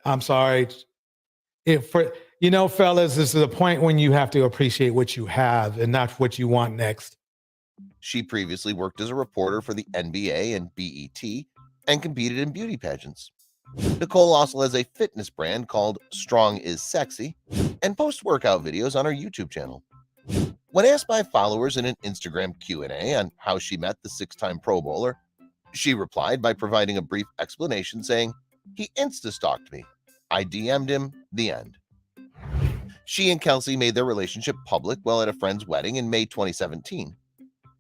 I'm sorry. You know, fellas, this is a point when you have to appreciate what you have and not what you want next. She previously worked as a reporter for the NBA and BET and competed in beauty pageants. Nicole also has a fitness brand called Strong is Sexy and posts workout videos on her YouTube channel. When asked by followers in an Instagram Q&A on how she met the 6-time Pro Bowler, she replied by providing a brief explanation saying, "He Insta-stalked me. I DM'd him, the end." She and Kelce made their relationship public while at a friend's wedding in May 2017.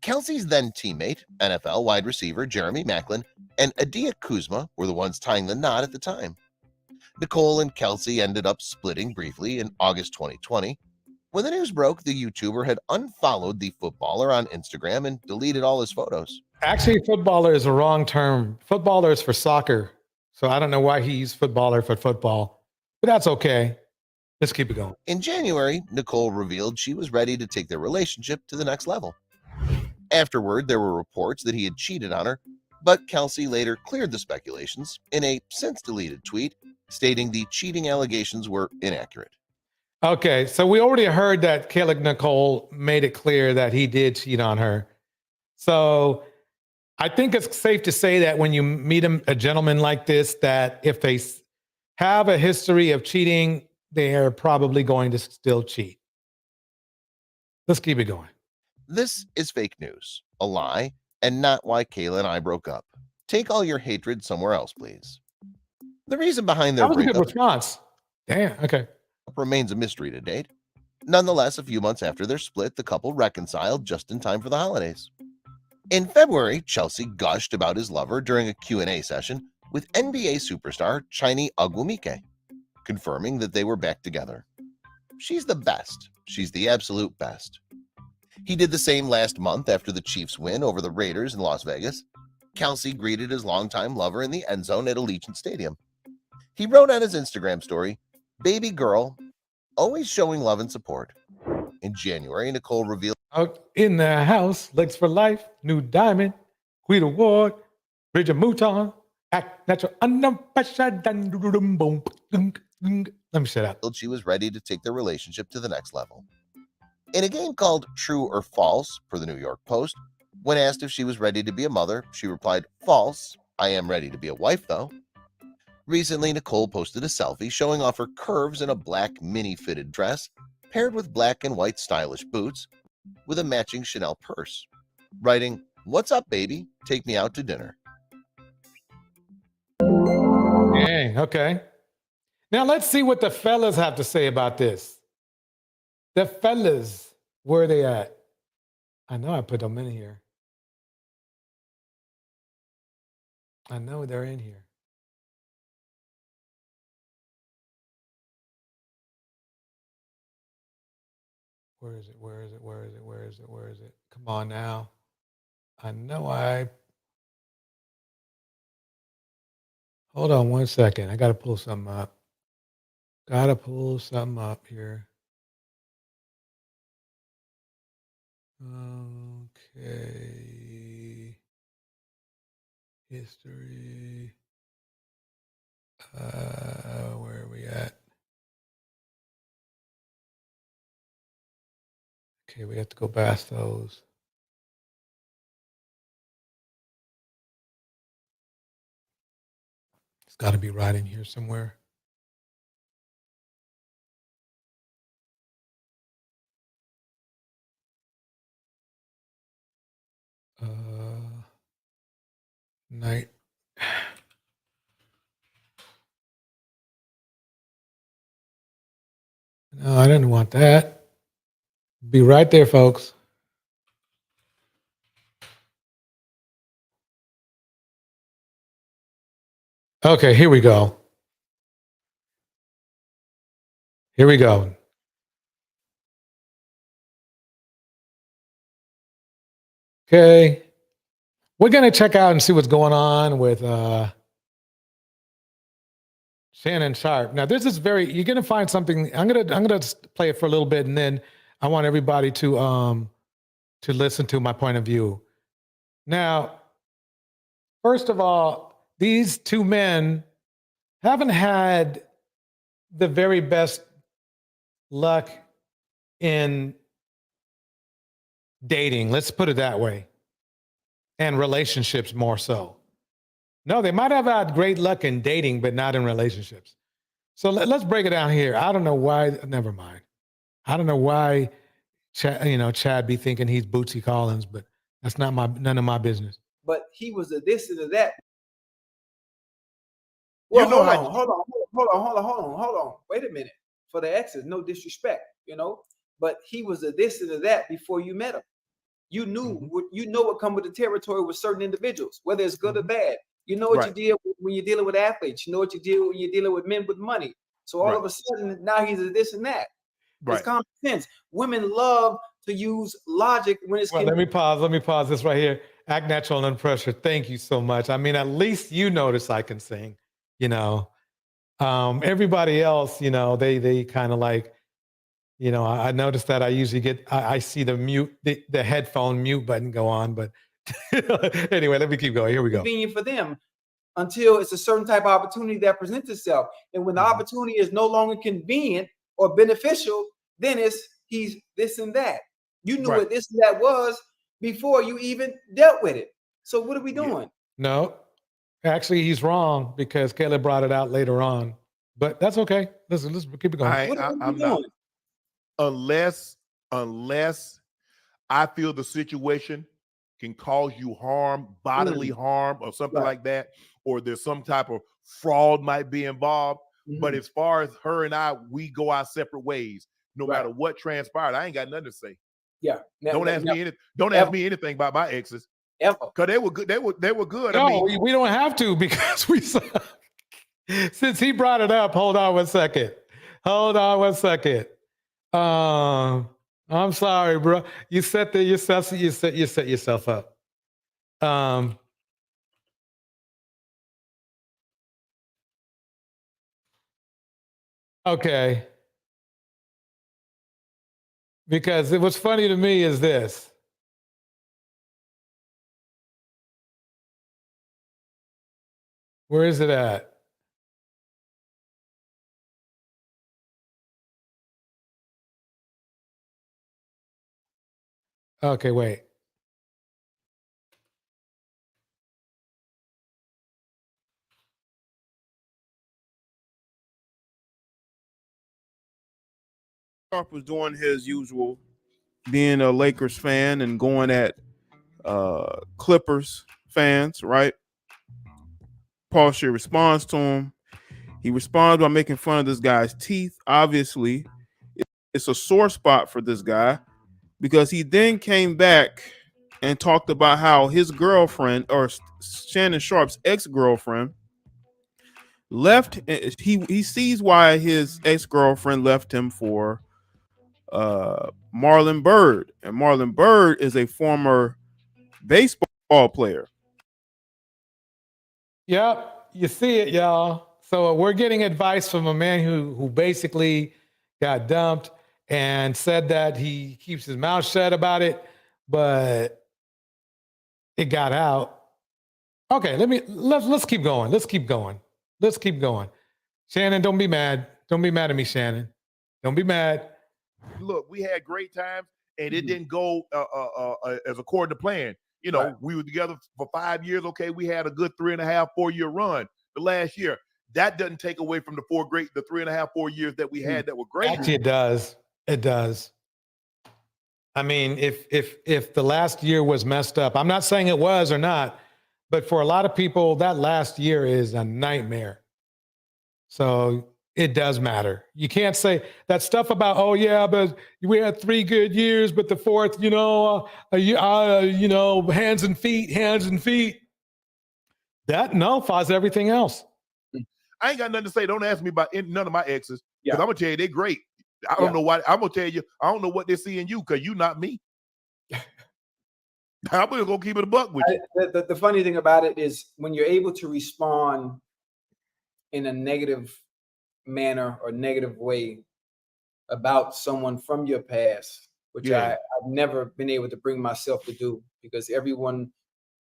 Kelce's then teammate, NFL wide receiver Jeremy Maclin, and Adia Kuzma were the ones tying the knot at the time. Nicole and Kelce ended up splitting briefly in August 2020. When the news broke, the YouTuber had unfollowed the footballer on Instagram and deleted all his photos. Actually, footballer is a wrong term. Footballer is for soccer. So I don't know why he used footballer for football, but that's okay. Let's keep it going. In January, Nicole revealed she was ready to take their relationship to the next level. Afterward, there were reports that he had cheated on her, but Kelce later cleared the speculations in a since-deleted tweet, stating the cheating allegations were inaccurate. Okay, so we already heard that Kayla Nicole made it clear that he did cheat on her. So I think it's safe to say that when you meet a gentleman like this, that if they have a history of cheating, they're probably going to still cheat. Let's keep it going. This is fake news, a lie, and not why Kayla and I broke up. Take all your hatred somewhere else, please. The reason behind their That was a good breakup response. Damn, okay. remains a mystery to date. Nonetheless, a few months after their split, the couple reconciled just in time for the holidays. In February, Chelsea gushed about his lover during a Q&A session with NBA superstar Chini Ogwumike, confirming that they were back together. "She's the best. She's the absolute best." He did the same last month after the Chiefs' win over the Raiders in Las Vegas. Kelce greeted his longtime lover in the end zone at Allegiant Stadium. He wrote on his Instagram story, "Baby girl, always showing love and support." In January, Nicole revealed In the house, Legs for Life, New Diamond, Queen Award, Bridge of Mouton, Act Natural, Under Pressure. Let me shut up. she was ready to take their relationship to the next level. In a game called True or False for the New York Post, when asked if she was ready to be a mother, she replied, "False. I am ready to be a wife, though." Recently, Nicole posted a selfie showing off her curves in a black mini-fitted dress, paired with black and white stylish boots, with a matching Chanel purse, writing, "What's up, baby? Take me out to dinner." Dang, okay. Now let's see what the fellas have to say about this. The fellas, where are they at? I know I put them in here. I know they're in here. Where is it? Where is it? Where is it? Where is it? Where is it? Come on now. I know I. Hold on one second. I got to pull something up. Got to pull something up here. Okay. History. Where are we at? Okay, we have to go past those. It's got to be right in here somewhere. Night. No, I didn't want that. Be right there, folks. Okay, here we go. Here we go. Okay. We're going to check out and see what's going on with Shannon Sharp. Now, this is you're going to find something. I'm going to play it for a little bit, and then I want everybody to listen to my point of view. Now, first of all, these two men haven't had the very best luck in dating. Let's put it that way. And relationships more so. No, they might have had great luck in dating, but not in relationships. So let's break it down here. I don't know why. Never mind. I don't know why Chad be thinking he's Bootsy Collins, but that's not none of my business. But he was a this and a that. Well, hold on. Wait a minute. For the exes, no disrespect, but he was a this and a that before you met him. You knew what come with the territory with certain individuals, whether it's good or bad. You know what you deal with when you're dealing with athletes. You know what you deal when you're dealing with men with money. So all of a sudden, now he's a this and that. It's common sense. Women love to use logic when it's. Well, let me pause this right here. Act natural and under pressure. Thank you so much. I mean, at least you notice I can sing. Everybody else, they kind of like. I noticed that I usually I see the headphone mute button go on, but anyway, let me keep going. Here we go. Convenient for them until it's a certain type of opportunity that presents itself. And when the opportunity is no longer convenient or beneficial, then he's this and that. You knew what this and that was before you even dealt with it. So what are we doing? No, actually, he's wrong because Caleb brought it out later on, but that's okay. Let's keep it going. I'm not. Unless I feel the situation can cause you harm, bodily harm or something like that, or there's some type of fraud might be involved. But as far as her and I, we go our separate ways. No matter what transpired, I ain't got nothing to say. Yeah. Don't ask me anything about my exes. Ever. Because they were good. They were good. No, we don't have to because we saw. Since he brought it up, hold on one second. I'm sorry, bro. You set yourself up. Okay. Because what's funny to me is this. Where is it at? Okay, wait. Sharp was doing his usual, being a Lakers fan and going at Clippers fans, right? Paul Shear responds to him. He responds by making fun of this guy's teeth. Obviously, it's a sore spot for this guy because he then came back and talked about how his girlfriend, or Shannon Sharp's ex-girlfriend, left. He sees why his ex-girlfriend left him for Marlon Byrd, and Marlon Byrd is a former baseball player. Yep, you see it, y'all. So we're getting advice from a man who basically got dumped and said that he keeps his mouth shut about it, but it got out. Okay, let's keep going. Let's keep going. Shannon, don't be mad. Don't be mad at me, Shannon. Don't be mad. Look, we had great times, and it didn't go as according to plan. We were together for 5 years. Okay, we had a good 3.5, 4 year run the last year. That doesn't take away from the 3.5, 4 years that we had that were great. Actually, it does. It does. I mean, if the last year was messed up, I'm not saying it was or not, but for a lot of people, that last year is a nightmare. So it does matter. You can't say that stuff about, oh yeah, but we had 3 good years, but the fourth, hands and feet. That nullifies everything else. I ain't got nothing to say. Don't ask me about none of my exes, because I'm gonna tell you they're great. I don't know why. I'm gonna tell you I don't know what they see in you because you not me. I'm gonna keep it a buck with you. The funny thing about it is when you're able to respond in a negative manner or negative way about someone from your past, which I've never been able to bring myself to do, because everyone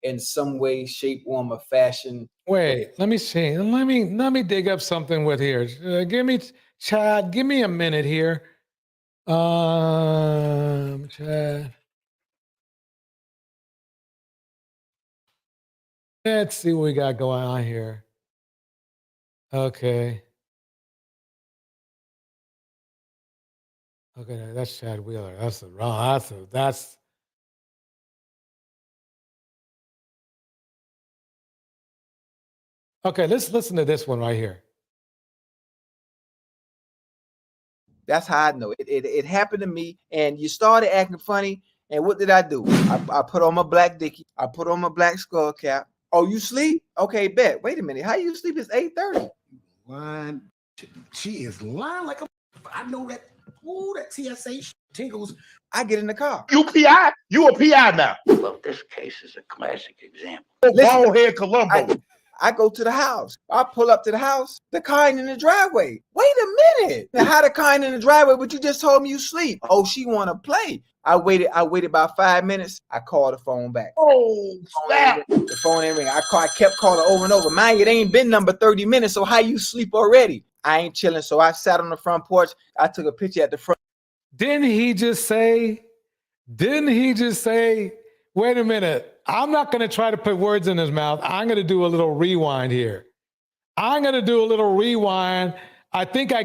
in some way, shape, form, or fashion. Wait, let me see. Let me dig up something with here. Chad, give me a minute here. Chad. Let's see what we got going on here. Okay. Okay, that's Chad Wheeler. That's the wrong. That's. Okay, let's listen to this one right here. That's how I know it. It happened to me, and you started acting funny. And what did I do? I put on my black dickie. I put on my black skull cap. Oh, you sleep? Okay, bet. Wait a minute. How you sleep? It's 8:30. Lying. She is lying like a. I know that. Ooh, that TSA tingles. I get in the car. You PI? You a PI now? Well, this case is a classic example. Ballhead Columbo. I go to the house. I pull up to the house. The car ain't in the driveway. Wait a minute. Now, how the car ain't in the driveway, but you just told me you sleep? Oh, she want to play. I waited about 5 minutes. I called the phone back. Oh, snap. The phone ain't ring. I kept calling over and over. Man, it ain't been number 30 minutes, so how you sleep already? I ain't chilling, so I sat on the front porch. I took a picture at the front. Didn't he just say, wait a minute, I'm not going to try to put words in his mouth. I'm going to do a little rewind here. I think I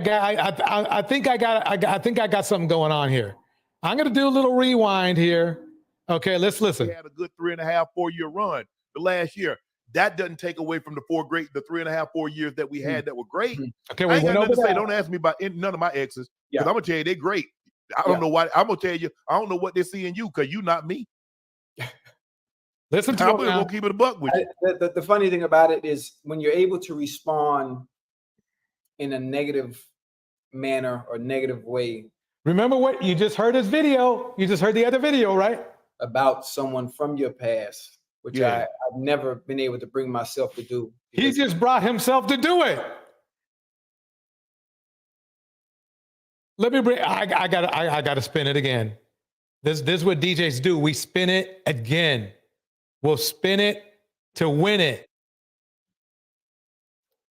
got something going on here. I'm going to do a little rewind here. Okay, let's listen. We had a good 3.5, 4 year run the last year. That doesn't take away from the 3.5, 4 years that we had that were great. Okay, I ain't got nothing to say. Don't ask me about none of my exes, because I'm gonna tell you they're great. I don't know why. I'm gonna tell you I don't know what they see in you, because you not me. Listen to I'm gonna keep it a buck with you. The funny thing about it is when you're able to respond in a negative manner or negative way. Remember what you just heard his video. You just heard the other video, right? About someone from your past, which I've never been able to bring myself to do. He just brought himself to do it. Let me bring. I gotta spin it again. This is what DJs do. We spin it again. We'll spin it to win it.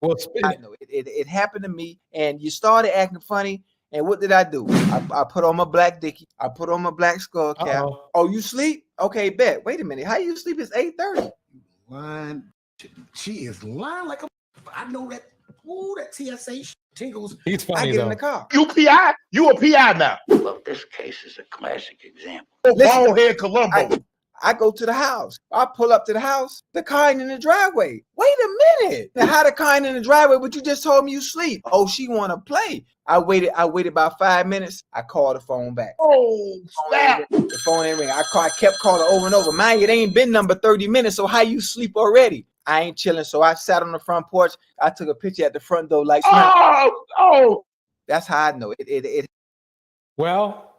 We'll spin it. It happened to me, and you started acting funny. And what did I do? I put on my black dickie. I put on my black skull cap. Oh, you sleep? Okay, bet. Wait a minute. How you sleep? It's 8:30. Lying. She is lying like a. I know that. Ooh, that TSA tingles. He's funny, I get in the car. You PI? You a PI now? Well, this case is a classic example. Ballhead Columbo. I go to the house. I pull up to the house. The car ain't in the driveway. Wait a minute. Now, how the car ain't in the driveway, but you just told me you sleep? Oh, she want to play. I waited about 5 minutes. I called the phone back. Oh, snap. The phone ain't ring. I kept calling over and over. Man, it ain't been number 30 minutes, so how you sleep already? I ain't chilling, so I sat on the front porch. I took a picture at the front door like, oh. That's how I know it. Well,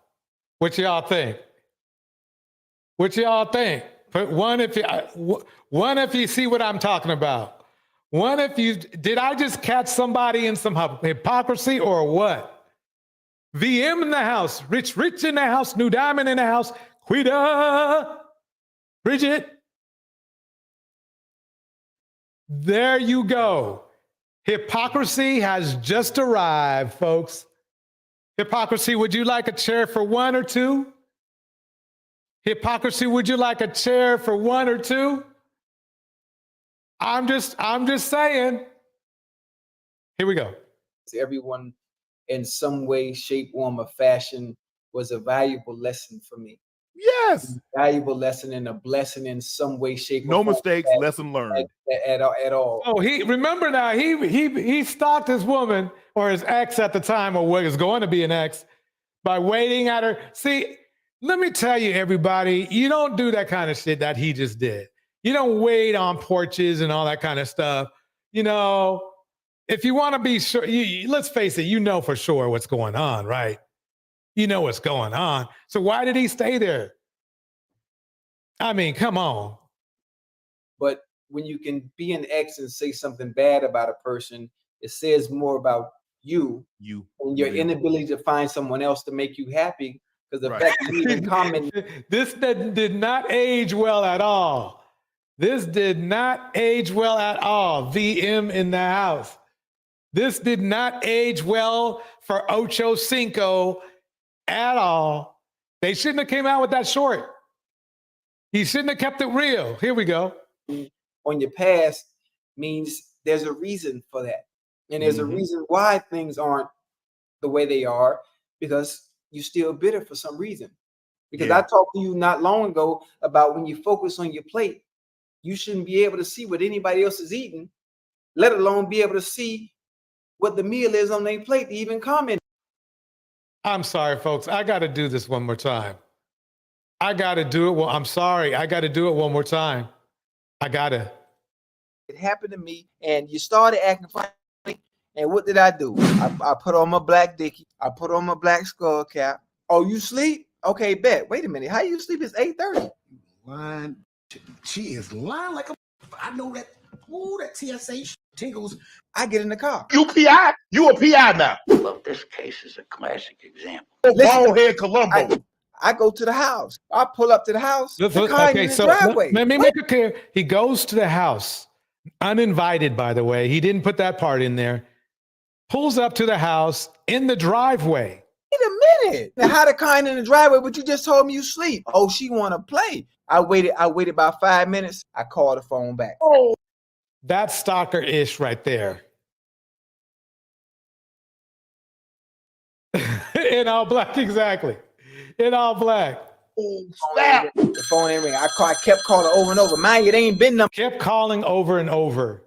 what y'all think? What y'all think? One, if you see what I'm talking about. One, did I just catch somebody in some hypocrisy or what? VM in the house, Rich in the house, New Diamond in the house, Quita, Bridget. There you go. Hypocrisy has just arrived, folks. Hypocrisy, would you like a chair for one or two? Hypocrisy, would you like a chair for one or two? I'm just saying. Here we go. Everyone in some way, shape, form, or fashion was a valuable lesson for me. Yes. Valuable lesson and a blessing in some way, shape, no mistakes, lesson learned. At all. Oh, remember now, he stalked his woman or his ex at the time, or what is going to be an ex, by waiting at her. See, let me tell you, everybody, you don't do that kind of shit that he just did. You don't wait on porches and all that kind of stuff. You know, if you want to be sure, let's face it, you know for sure what's going on, right? You know what's going on. So why did he stay there? I mean, come on. But when you can be an ex and say something bad about a person, it says more about you and your inability to find someone else to make you happy. Because the fact that you even comment. This did not age well at all. This did not age well at all. VM in the house. This did not age well for Ocho Cinco at all. They shouldn't have came out with that short. He shouldn't have kept it real. Here we go. On your past means there's a reason for that. And there's a reason why things aren't the way they are, because you're still bitter for some reason. Because I talked to you not long ago about when you focus on your plate, you shouldn't be able to see what anybody else is eating, let alone be able to see what the meal is on their plate to even comment. I'm sorry, folks. I got to do this one more time. I got to do it. Well, I'm sorry. I got to do it one more time. I got to. It happened to me, and you started acting funny. And what did I do? I put on my black dickie. I put on my black skull cap. Oh, you sleep? Okay, bet. Wait a minute. How you sleep? It's 8:30. Lying. She is lying like a. I know that. Ooh, that TSA tingles. I get in the car. You PI? You a PI now? Well, this case is a classic example. Ballhead Columbo. I go to the house. I pull up to the house. The car in the driveway. Let me make it clear. He goes to the house, uninvited, by the way. He didn't put that part in there. Pulls up to the house in the driveway. Wait a minute. Now, how the car in the driveway, but you just told me you sleep. Oh, she want to play. I waited about 5 minutes. I called the phone back. Oh, that's stalker-ish right there. In all black, exactly. In all black. Oh, snap. The phone ain't ring. I kept calling over and over. Mind you, it ain't been nothing. Kept calling over and over.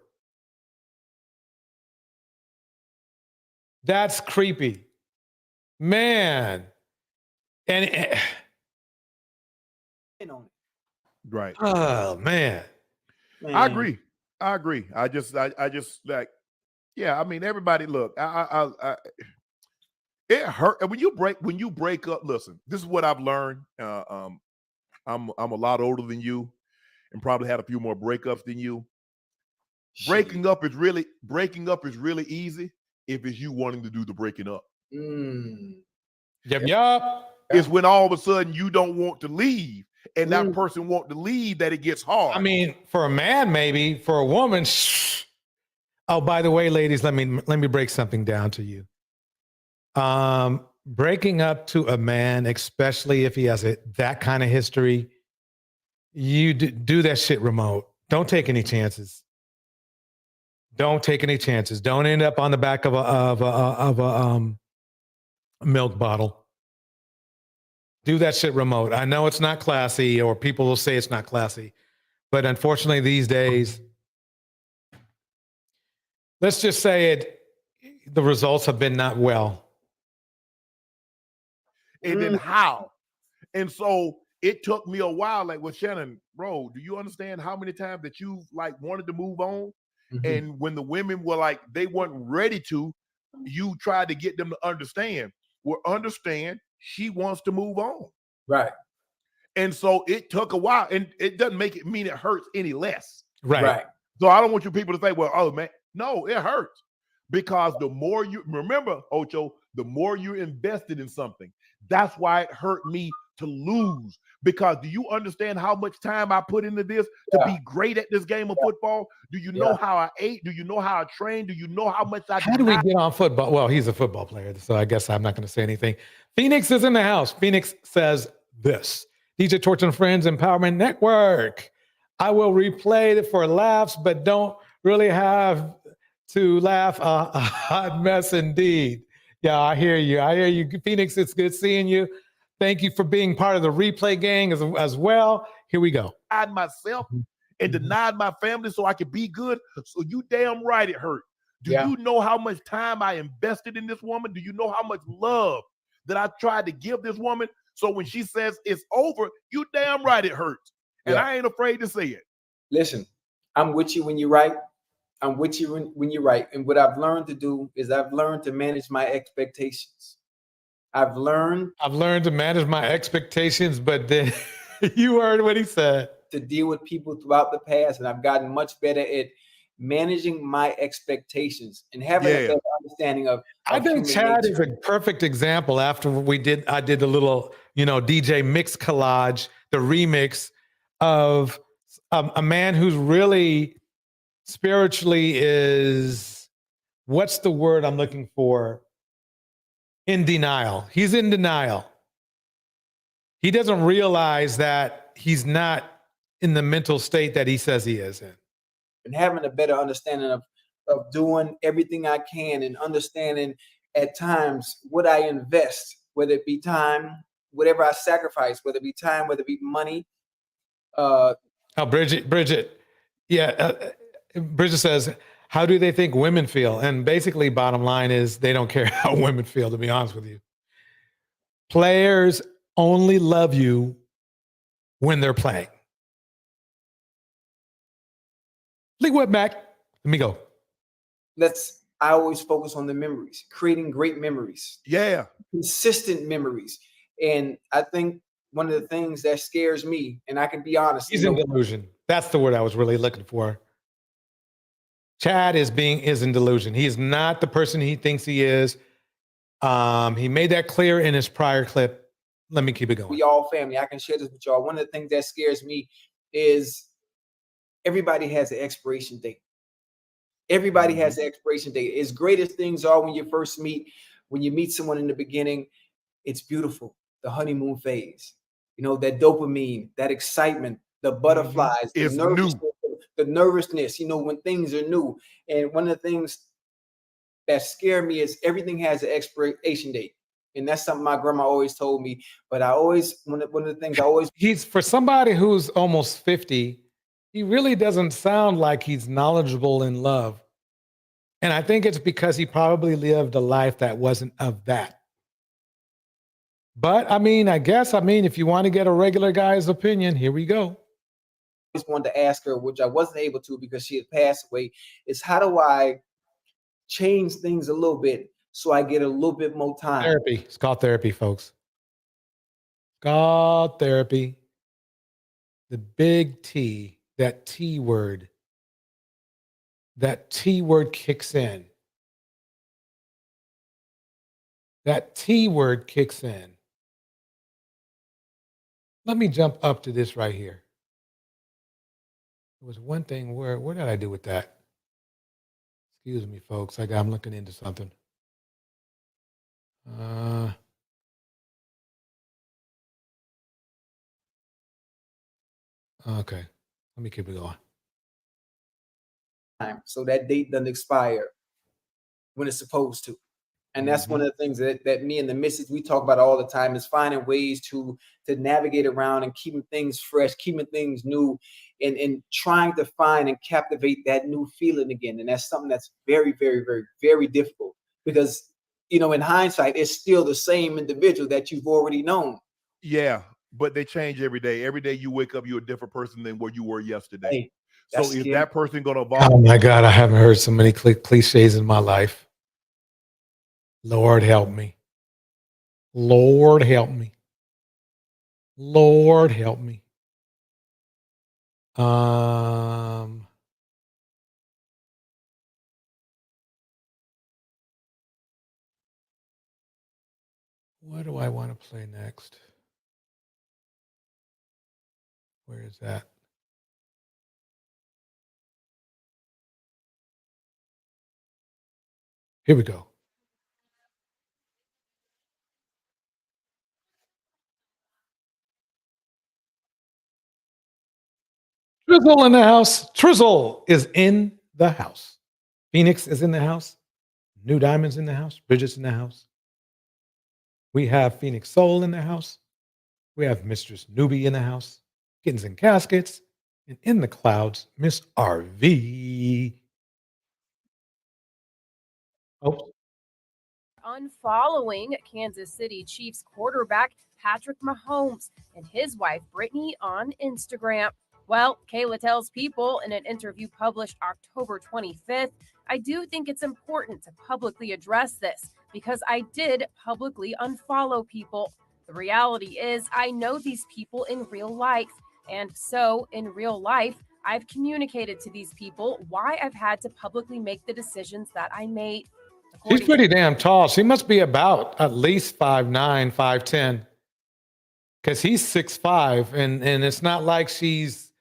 That's creepy. Man. And right. Oh, man. I agree. I just like, yeah, I mean, everybody look, it hurt. And when you break up, listen, this is what I've learned. I'm a lot older than you and probably had a few more breakups than you. Breaking up is really easy if it's you wanting to do the breaking up. Yup. It's when all of a sudden you don't want to leave and that person want to leave that it gets hard. I mean, for a man, maybe. For a woman, Oh, by the way, ladies, let me break something down to you. Breaking up to a man, especially if he has that kind of history, you do that shit remote. Don't take any chances. Don't take any chances. Don't end up on the back of a milk bottle. Do that shit remote. I know it's not classy, or people will say it's not classy, but unfortunately these days, let's just say the results have been not well. And then how? And so it took me a while. Like, well, Shannon, bro, do you understand how many times that you've like wanted to move on? And when the women were like, they weren't ready to, you tried to get them to understand. Well, understand, she wants to move on. Right. And so it took a while, and it doesn't make it mean it hurts any less. Right. So I don't want you people to say, well, oh man, no, it hurts. Because the more you remember, Ocho, the more you're invested in something. That's why it hurt me to lose. Because do you understand how much time I put into this to be great at this game of football? Do you know how I ate? Do you know how I trained? Do you know how much I How do we get on football? Well, he's a football player, so I guess I'm not going to say anything. Phoenix is in the house. Phoenix says this. DJ Torch and Friends Empowerment Network. I will replay it for laughs, but don't really have to laugh. A hot mess indeed. Yeah, I hear you. I hear you. Phoenix, it's good seeing you. Thank you for being part of the replay gang as well. Here we go. Denied myself and denied my family so I could be good. So you damn right it hurt. Do you know how much time I invested in this woman? Do you know how much love that I tried to give this woman? So when she says it's over, you damn right it hurts. And I ain't afraid to say it. Listen, I'm with you when you're right. I'm with you when you're right. And what I've learned to do is I've learned to manage my expectations. I've learned to manage my expectations, but then You heard what he said. To deal with people throughout the past, and I've gotten much better at managing my expectations and having a better understanding of I think human Chad is nature. a perfect example. After I did the little, DJ mix collage, the remix of a man who's really spiritually is, what's the word I'm looking for? In denial. He's in denial. He doesn't realize that he's not in the mental state that he says he is in. And having a better understanding of doing everything I can and understanding at times what I invest, whether it be time, whatever I sacrifice, whether it be time, whether it be money. Bridget. Yeah. Bridget says, how do they think women feel? And basically, bottom line is they don't care how women feel, to be honest with you. Players only love you when they're playing. League Web Mac, let me go. I always focus on the memories, creating great memories. Yeah. Consistent memories. And I think one of the things that scares me, and I can be honest. He's in delusion. That's the word I was really looking for. Chad is in delusion. He is not the person he thinks he is. He made that clear in his prior clip. Let me keep it going. We all family. I can share this with y'all. One of the things that scares me is everybody has an expiration date. Everybody has an expiration date. As great as things are when you first meet, when you meet someone in the beginning, it's beautiful. The honeymoon phase, that dopamine, that excitement, the butterflies, the nervousness, when things are new. And one of the things that scare me is everything has an expiration date. And that's something my grandma always told me. But one of the things I always... He's, for somebody who's almost 50, he really doesn't sound like he's knowledgeable in love. And I think it's because he probably lived a life that wasn't of that. But I guess if you want to get a regular guy's opinion, here we go. I just wanted to ask her, which I wasn't able to because she had passed away, is how do I change things a little bit so I get a little bit more time? Therapy. It's called therapy, folks. God therapy. The big T, that T word. That T word kicks in. That T word kicks in. Let me jump up to this right here. There was one thing what did I do with that? Excuse me, folks. I'm looking into something. Okay. Let me keep it going. So that date doesn't expire when it's supposed to. And that's one of the things that me and the missus, we talk about all the time, is finding ways to navigate around and keeping things fresh, keeping things new, and trying to find and captivate that new feeling again. And that's something that's very, very, very, very difficult because, in hindsight, it's still the same individual that you've already known. Yeah, but they change every day. Every day you wake up, you're a different person than what you were yesterday. Hey, so is that person going to evolve? Oh my God, I haven't heard so many cliches in my life. Lord help me. Lord help me. Lord help me. What do I want to play next? Where is that? Here we go. Trizzle in the house. Trizzle is in the house. Phoenix is in the house. New Diamond's in the house. Bridget's in the house. We have Phoenix Soul in the house. We have Mistress Newbie in the house. Kittens and Caskets. And in the clouds, Miss RV. Oh. Unfollowing Kansas City Chiefs quarterback Patrick Mahomes and his wife Brittany on Instagram. Well, Kayla tells People in an interview published October 25th, I do think it's important to publicly address this because I did publicly unfollow people. The The reality is, I know these people in real life. And so, in real life, I've communicated to these people why I've had to publicly make the decisions that I made. She's pretty damn tall. She must be about at least 5'9", 5'10", because he's 6'5", and it's not like he's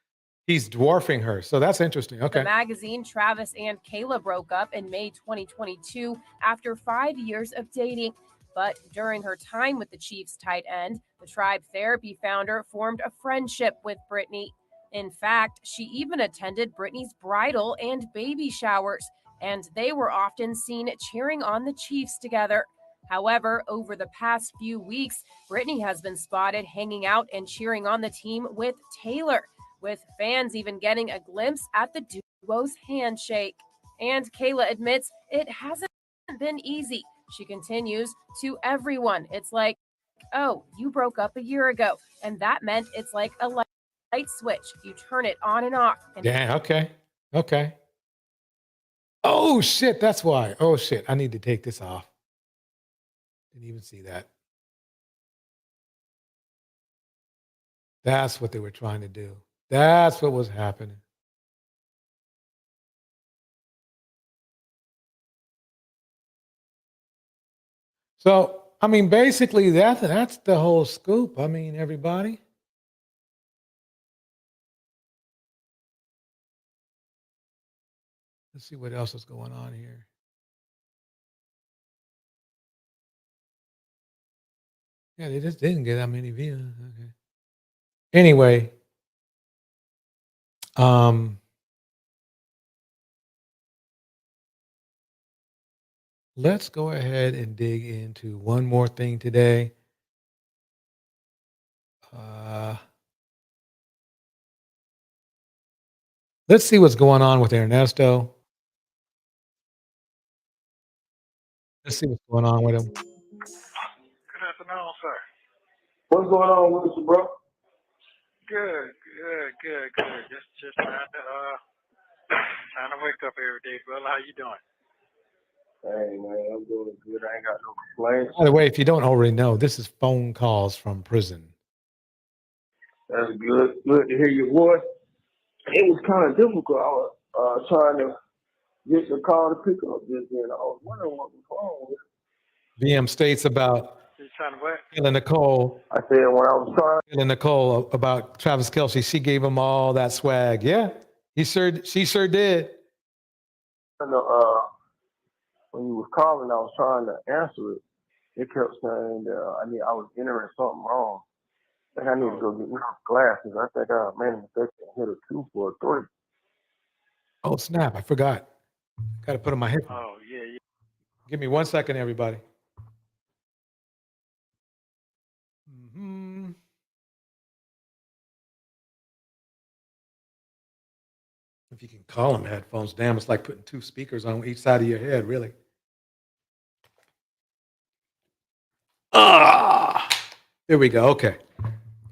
dwarfing her. So that's interesting. The Okay. magazine, Travis and Kayla broke up in May 2022 after 5 years of dating. But during her time with the Chiefs tight end, the Tribe Therapy founder formed a friendship with Brittany. In fact, she even attended Brittany's bridal and baby showers, and they were often seen cheering on the Chiefs together. However, over the past few weeks, Brittany has been spotted hanging out and cheering on the team with Taylor, with fans even getting a glimpse at the duo's handshake. And Kayla admits it hasn't been easy. She continues, to everyone, it's like, oh, you broke up a year ago. And that meant it's like a light switch. You turn it on and off. And Yeah, okay. Okay. Oh, shit, that's why. Oh, shit, I need to take this off. Didn't even see that. That's what they were trying to do. That's what was happening. So, I mean, basically, that's the whole scoop. I mean, everybody. Let's see what else is going on here. Yeah, they just didn't get that many views. Okay. Anyway, let's go ahead and dig into one more thing today. Let's see what's going on with Ernesto. Let's see what's going on with him. Good afternoon, sir. What's going on with you, bro? Good. Just trying to wake up every day, brother. How you doing? Hey, man, I'm doing good. I ain't got no complaints. By the way, if you don't already know, this is phone calls from prison. That's good. Good to hear your voice. It was kind of difficult. I was trying to get the call to pick up just then. I was wondering what was wrong with it. VM states about You trying to what? Killing Nicole. I said when I was trying. Killing Nicole about Travis Kelce. She gave him all that swag. Yeah, she sure did. When you was calling, I was trying to answer it. It kept saying that I was entering something wrong. I think I need to go get my glasses. I think I made a mistake and hit a 2 for a 3. Oh, snap. I forgot. Got to put on my headphones. Oh, yeah. Give me 1 second, everybody. If you can call them headphones, damn, it's like putting 2 speakers on each side of your head, really. Here we go. Okay.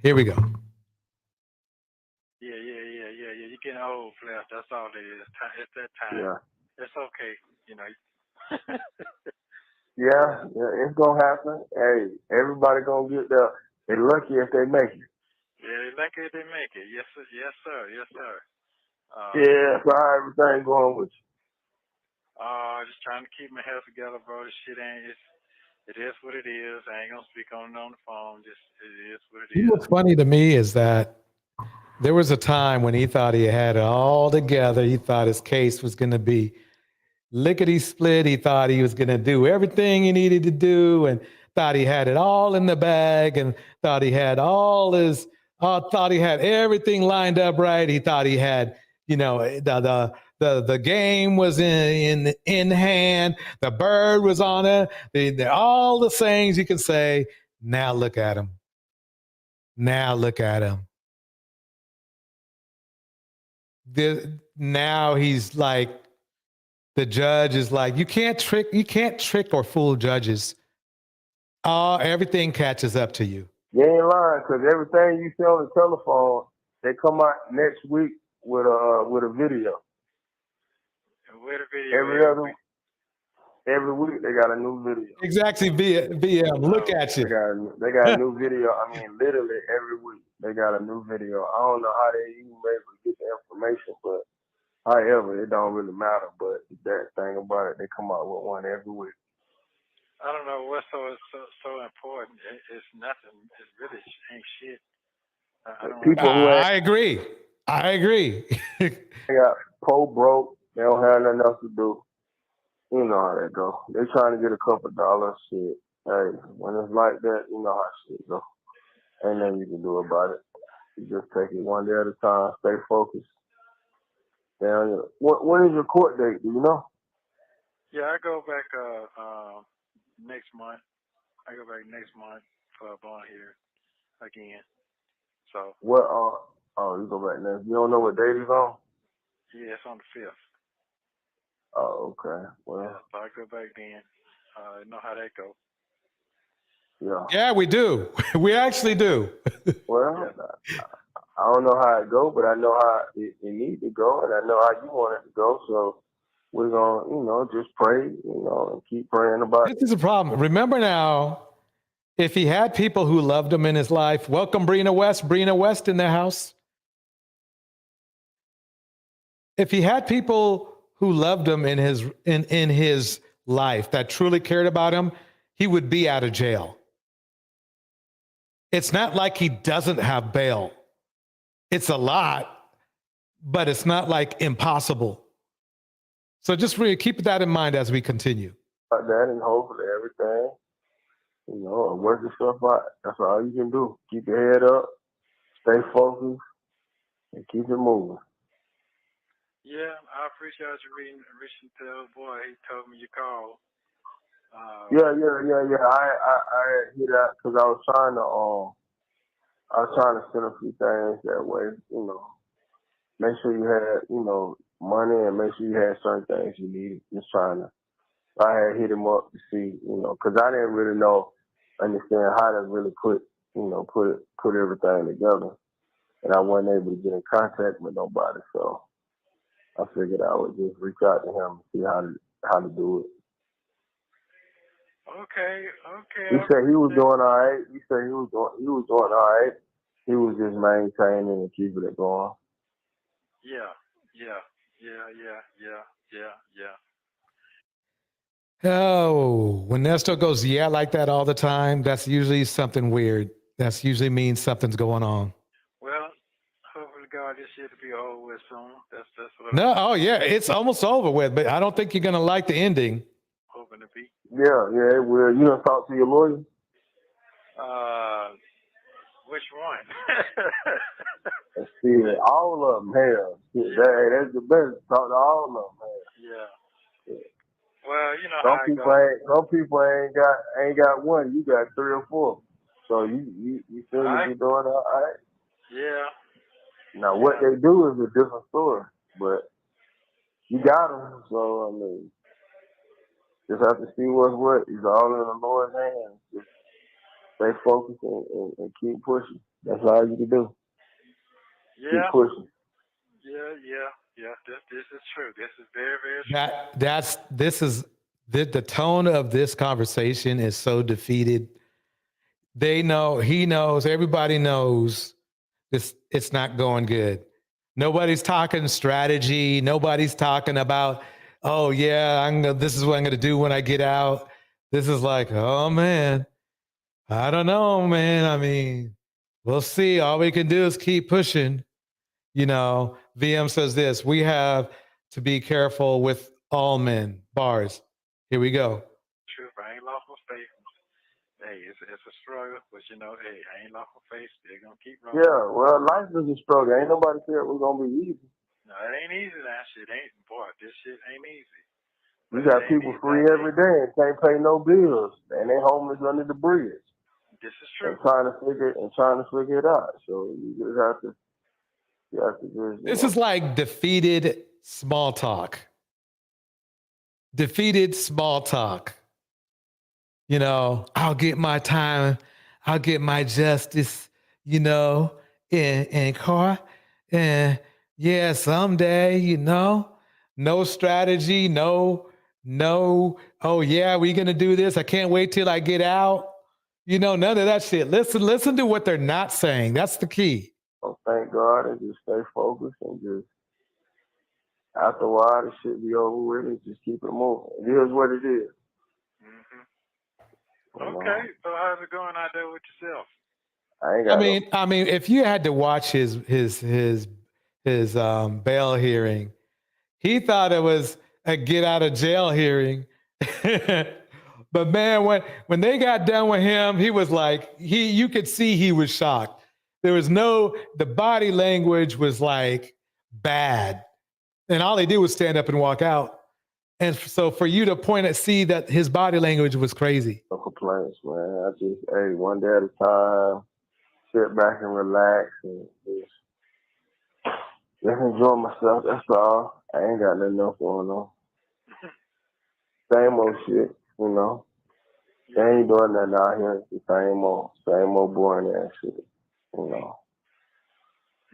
Here we go. Yeah. You're getting old, Flash. That's all it is. It's that time. Yeah. It's okay. You know. Yeah, it's gonna happen. Hey, everybody gonna get there. They're lucky if they make it. Yeah, they're lucky if they make it. Yes, sir. Yes, sir. Yeah, so how everything going with you? Just trying to keep my health together, bro. This shit it is what it is. I ain't gonna speak on it on the phone. Just it is what it is. What's funny to me is that there was a time when he thought he had it all together. He thought his case was going to be lickety split. He thought he was going to do everything he needed to do and thought he had it all in the bag and thought he had thought he had everything lined up right. He thought he had, the game was in hand. The bird was on it. All the things you can say. Now look at him. Now he's like, the judge is like, you can't trick or fool judges. Everything catches up to you. You ain't lying, because everything you see on the telephone, they come out next week with a video. With a video. Every week they got a new video. Exactly, VM. Look at They you. got a new video. I mean, literally every week they got a new video. I don't know how they even able to get the information, but however, it don't really matter. But that thing about it, they come out with one every week. I don't know what's so important. It's nothing. It really ain't shit. I don't People who ain't I agree. they got broke, they don't have nothing else to do. You know how that go. They trying to get a couple dollars. Shit. Hey, when it's like that, you know how shit go. Ain't nothing you can do about it. You just take it one day at a time. Stay focused. Down. When is your court date? Do you know? Yeah, I go back next month. I go back next month for a bond here again. So What? You go back next. You don't know what date it's on? yeah, it's on the 5th. Oh, okay. Well, Yeah, so I go back then. Know how that go. yeah. Yeah, we do. We actually do. Well, I don't know how it go, but I know how it needs to go, and I know how you want it to go. So we're gonna, just pray, and keep praying about it. This is a problem. Remember now, if he had people who loved him in his life, welcome Brina West in the house. If he had people who loved him in his life that truly cared about him, he would be out of jail. It's not like he doesn't have bail. It's a lot, but it's not like impossible. So just really keep that in mind as we continue. About that, and hopefully everything, work yourself out. That's all you can do. Keep your head up, stay focused, and keep it moving. Yeah, I appreciate you reaching to the old boy. He told me you called. Yeah. I hear that because I was trying to send a few things that way. Make sure you had money, and make sure you had certain things you needed. I had hit him up to see, because I didn't really understand how to really put everything together, and I wasn't able to get in contact with nobody. So I figured I would just reach out to him and see how to do it. Okay. He said he was doing all right. He said he was doing all right. He was just maintaining and keeping it going. Yeah. Oh, when Ernesto goes, yeah, like that all the time, that's usually something weird. That's usually means something's going on. Well, hopefully God, this shit will be over with soon. That's what No, oh yeah, it's almost over with, but I don't think you're gonna like the ending. I'm hoping to be. Yeah, it will. You done talk to your lawyer? Which one? Let's see, all of them, hell. That's the best. Talk to all of them, hell. Yeah. Well, you know how Some people ain't got one. You got 3 or 4. So you feel you're doing all right. Yeah. Now what they do is a different story, but you got them. So I mean, just have to see what's what. It's all in the Lord's hands. Just stay focused and keep pushing. That's all you can do. Yeah. Keep pushing. Yeah. This is true. This is very, very true. The tone of this conversation is so defeated. They know, he knows, everybody knows it's not going good. Nobody's talking strategy. Nobody's talking about, oh yeah, this is what I'm gonna do when I get out. This is like, oh man, I don't know, man. I mean, we'll see. All we can do is keep pushing. VM says this, we have to be careful with all men. Bars. Here we go. True. I ain't lost my faith. Hey, it's a struggle, but hey, I ain't lost my faith. They're gonna keep rolling. Yeah, well, life is a struggle. Ain't nobody said we're gonna be easy. No, it ain't easy. That shit ain't. Boy, this shit ain't easy. You got people free every day and can't pay no bills, and they homeless under the bridge. This is true. And trying to figure it out. So you just have to. This is like defeated small talk. Defeated small talk. I'll get my time. I'll get my justice, in court. And yeah, someday, no strategy, no No, oh yeah, we're gonna do this. I can't wait till I get out. None of that shit. Listen to what they're not saying. That's the key. So thank God and just stay focused and just after a while the shit be over with and just keep it moving. It is what it is. Okay, so how's it going out there with yourself? I ain't got I mean, if you had to watch his bail hearing, he thought it was a get out of jail hearing. But man, when they got done with him, he was like, you could see he was shocked. The body language was like bad. And all he did was stand up and walk out. And so for you to see that his body language was crazy. no complaints, man. I just, hey, one day at a time, sit back and relax and just enjoy myself. That's all. I ain't got nothing else going on. Same old shit, you know. They ain't doing nothing out here. It's the same old boring ass shit, you know.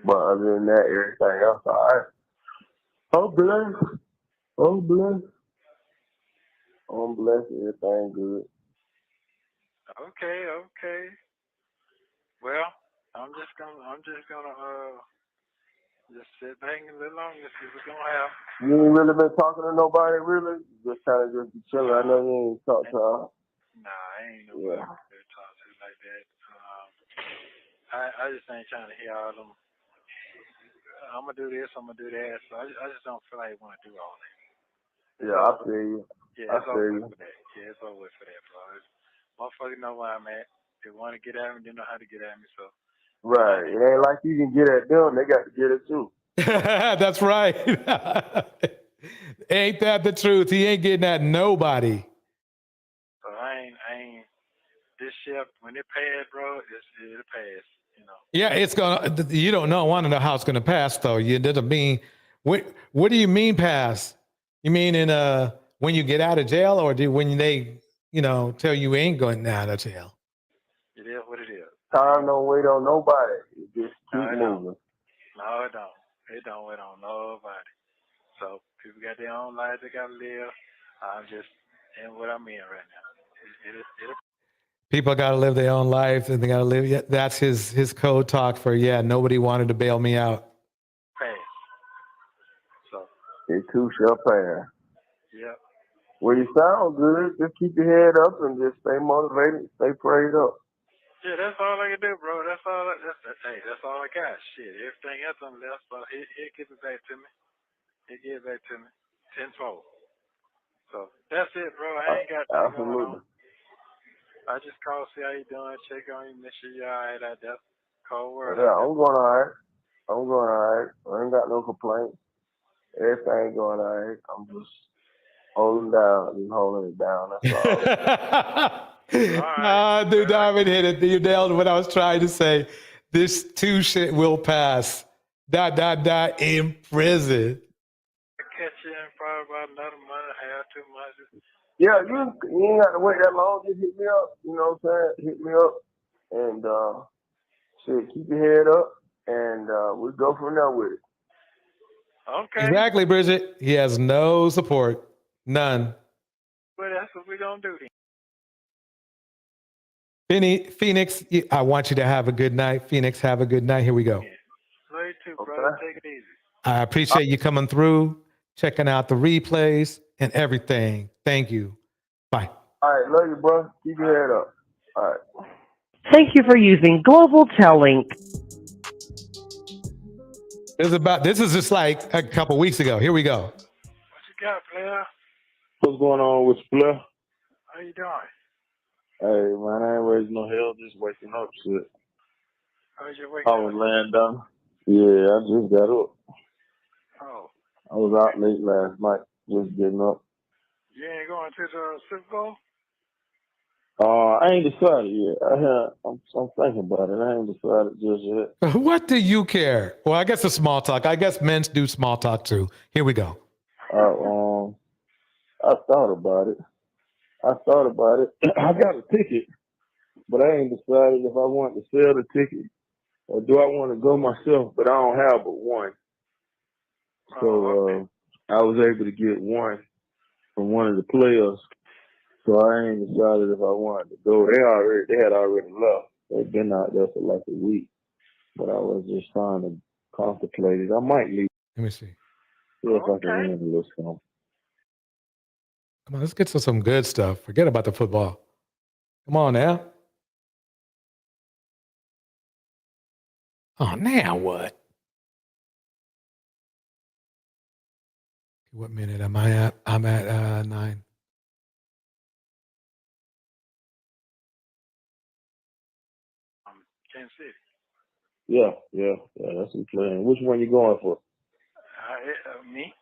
But other than that, everything else, all right. I'm blessed. I'm blessed. I'm blessed. Everything good. Okay. Well, I'm just gonna just sit back and let along and see what's gonna happen. You ain't really been talking to nobody, really? Just kind of just be chilling. I know you ain't talk to her. Nah, I ain't nobody to talk to like that. I just ain't trying to hear all them. I'm gonna do this. I'm gonna do that. So I just don't feel like I want to do all that. Yeah, I feel you. Yeah, it's over with for that. Yeah, it's over with for that, bro. Motherfuckers know where I'm at. They want to get at me. They know how to get at me. So. Right. It ain't like you can get at them. They got to get it too. That's right. Ain't that the truth? He ain't getting at nobody. So I ain't. This ship when it pass, bro, it'll pass. You know. Yeah, it's gonna. You don't know. Want to know how it's gonna pass, though. You didn't mean. What do you mean pass? You mean when you get out of jail, or when they tell you ain't going out of jail? It is what it is. Time don't wait on nobody. It just keep moving. No, it don't. It don't wait on nobody. So people got their own lives they gotta live. I'm just in what I'm in right now. People got to live their own life, and they got to live. Yeah, that's his code talk for nobody wanted to bail me out. Pass. So. It too shall pass. Yep. Well, you sound good. Just keep your head up and just stay motivated, stay prayed up. Yeah, that's all I can do, bro. That's all I got. Shit, everything else on left, so he'll give it back to me. He'll give it back to me tenfold. So that's it, bro. I ain't got nothing going on. I just call, see how you doing, check on you, make sure you're all right out there. Cold world. Yeah, I'm going all right. I ain't got no complaints. Everything going all right. I'm just holding it down. That's all. Dude, Darwin hit it. You nailed what I was trying to say. This too shit will pass. ... in prison. Catch you in probably about another month, half, 2 months. Yeah, you ain't got to wait that long. Just hit me up. You know what I'm saying? Hit me up and shit, keep your head up and we'll go from there with it. Okay. Exactly, Bridget. He has no support. None. Well, that's what we're going to do then. Phoenix, I want you to have a good night. Phoenix, have a good night. Here we go. Yeah. Love you too, brother. Take it easy. I appreciate you coming through, checking out the replays and everything. Thank you. Bye. All right. Love you, bro. Keep your head up. All right. Thank you for using Global Tellink. This is just like a couple weeks ago. Here we go. What you got, player? What's going on with you, player? How you doing? Hey, man, I ain't raising no hell, just waking up, shit. How's your waking I up? was laying down. Yeah, I just got up. Oh. I was out late last night, just getting up. You ain't going to the Super Bowl? I ain't decided yet. I'm thinking about it. I ain't decided just yet. What do you care? Well, I guess it's small talk. I guess men do small talk too. Here we go. I thought about it. I got a ticket, but I ain't decided if I want to sell the ticket or do I want to go myself, but I don't have but one. So I was able to get one. from one of the players. So I ain't decided if I wanted to go. They had already left. They've been out there for like a week. But I was just trying to contemplate it. I might leave. Let me see. See if I can win a little something. Come on, let's get to some good stuff. Forget about the football. Come on now. Oh, now what? What minute am I at? I'm at 9. Kansas City. Yeah, that's who's playing. Which one you going for? Me.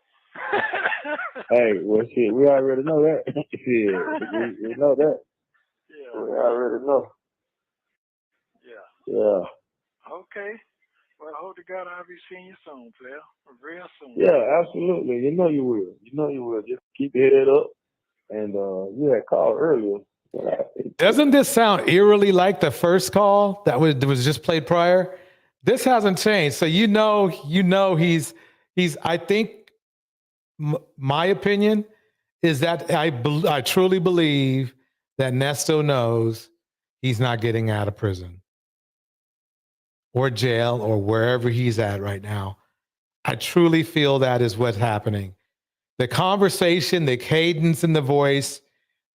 Hey, well, shit, we already know that. Shit, we know that. Yeah. We already know. Yeah. Yeah. Okay. Well, I hope to God I'll be seeing you soon, player. Real soon. Yeah, absolutely. You know you will. You know you will. Just keep your head up. And you had called earlier. Doesn't this sound eerily like the first call that was just played prior? This hasn't changed. So you know he's I think my opinion is that I truly believe that Ernesto knows he's not getting out of prison or jail or wherever he's at right now. I truly feel that is what's happening. The conversation, the cadence in the voice,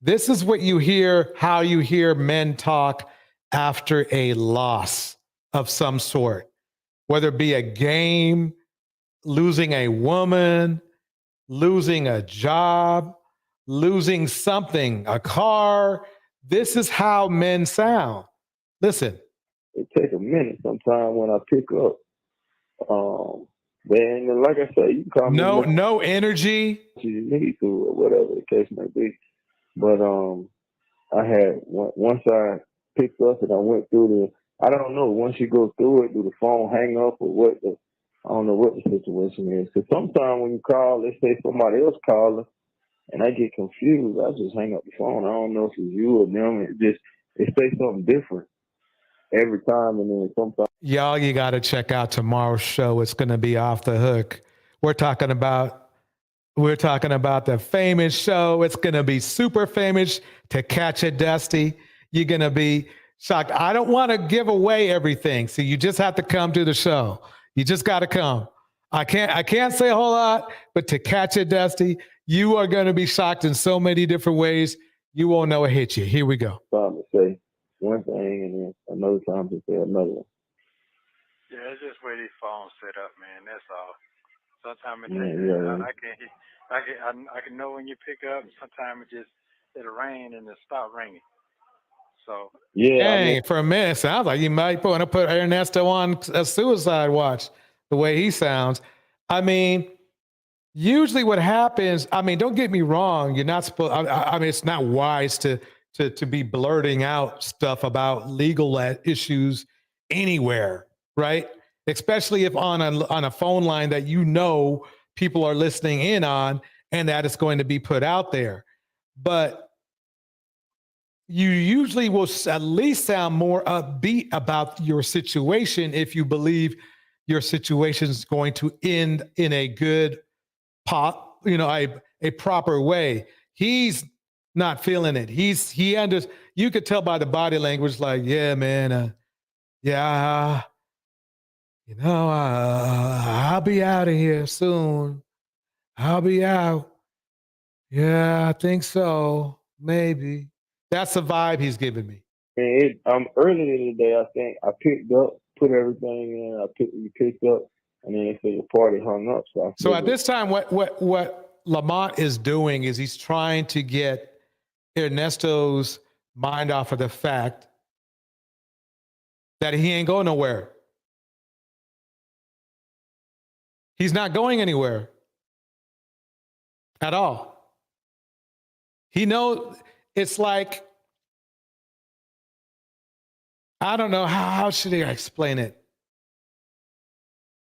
this is what you hear, how you hear men talk after a loss of some sort, whether it be a game, losing a woman, losing a job, losing something, a car. This is how men sound. Listen. It takes a minute sometimes when I pick up. Then, like I say, you can call me. No energy. You need to, or whatever the case may be. But I had once I picked up and I went through I don't know, once you go through it, do the phone hang up or what? I don't know what the situation is. Because sometimes when you call, let's say somebody else calling, and I get confused, I just hang up the phone. I don't know if it's you or them. It says something different every time, and then sometimes. Y'all, you got to check out tomorrow's show. It's going to be off the hook. We're talking about the famous show. It's going to be super famous. To Catch It, Dusty. You're going to be shocked. I don't want to give away everything, so you just have to come to the show. You just got to come. I can't say a whole lot, but To Catch It, Dusty, you are going to be shocked in so many different ways. You won't know it hit you. Here we go. Time to say one thing and then another time to say another one. Yeah, it's just where these phones set up, man. That's all. Sometimes it takes. I can know when you pick up. Sometimes it'll ring and it'll stop ringing. So Dang, for a minute, it sounds like you might want to put Ernesto on a suicide watch. The way he sounds. I mean, usually what happens. I mean, don't get me wrong. You're not supposed. I mean, it's not wise to be blurting out stuff about legal issues anywhere, right? Especially if on a phone line that people are listening in on, and that is going to be put out there. But you usually will at least sound more upbeat about your situation if you believe your situation is going to end in a good a proper way. He's not feeling it. You could tell by the body language, like, yeah, man, I'll be out of here soon. I'll be out. Yeah, I think so. Maybe. That's the vibe he's giving me. Earlier today, I think I picked up, put everything in. You picked up, and then they said the party hung up. So at this time, what Lamont is doing is he's trying to get Ernesto's mind off of the fact that he ain't going nowhere. He's not going anywhere at all. He knows it's like, I don't know, how should I explain it?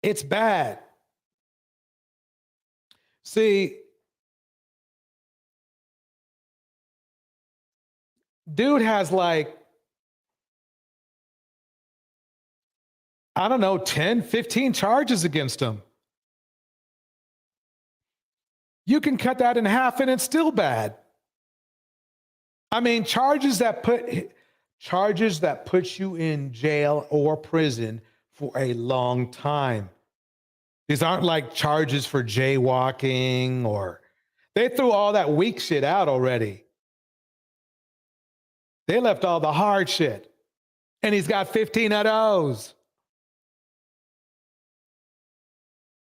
It's bad. See, dude has like, I don't know, 10, 15 charges against him. You can cut that in half and it's still bad. I mean, charges that put you in jail or prison for a long time. These aren't like charges for jaywalking, or they threw all that weak shit out already. They left all the hard shit. And he's got 15 of those.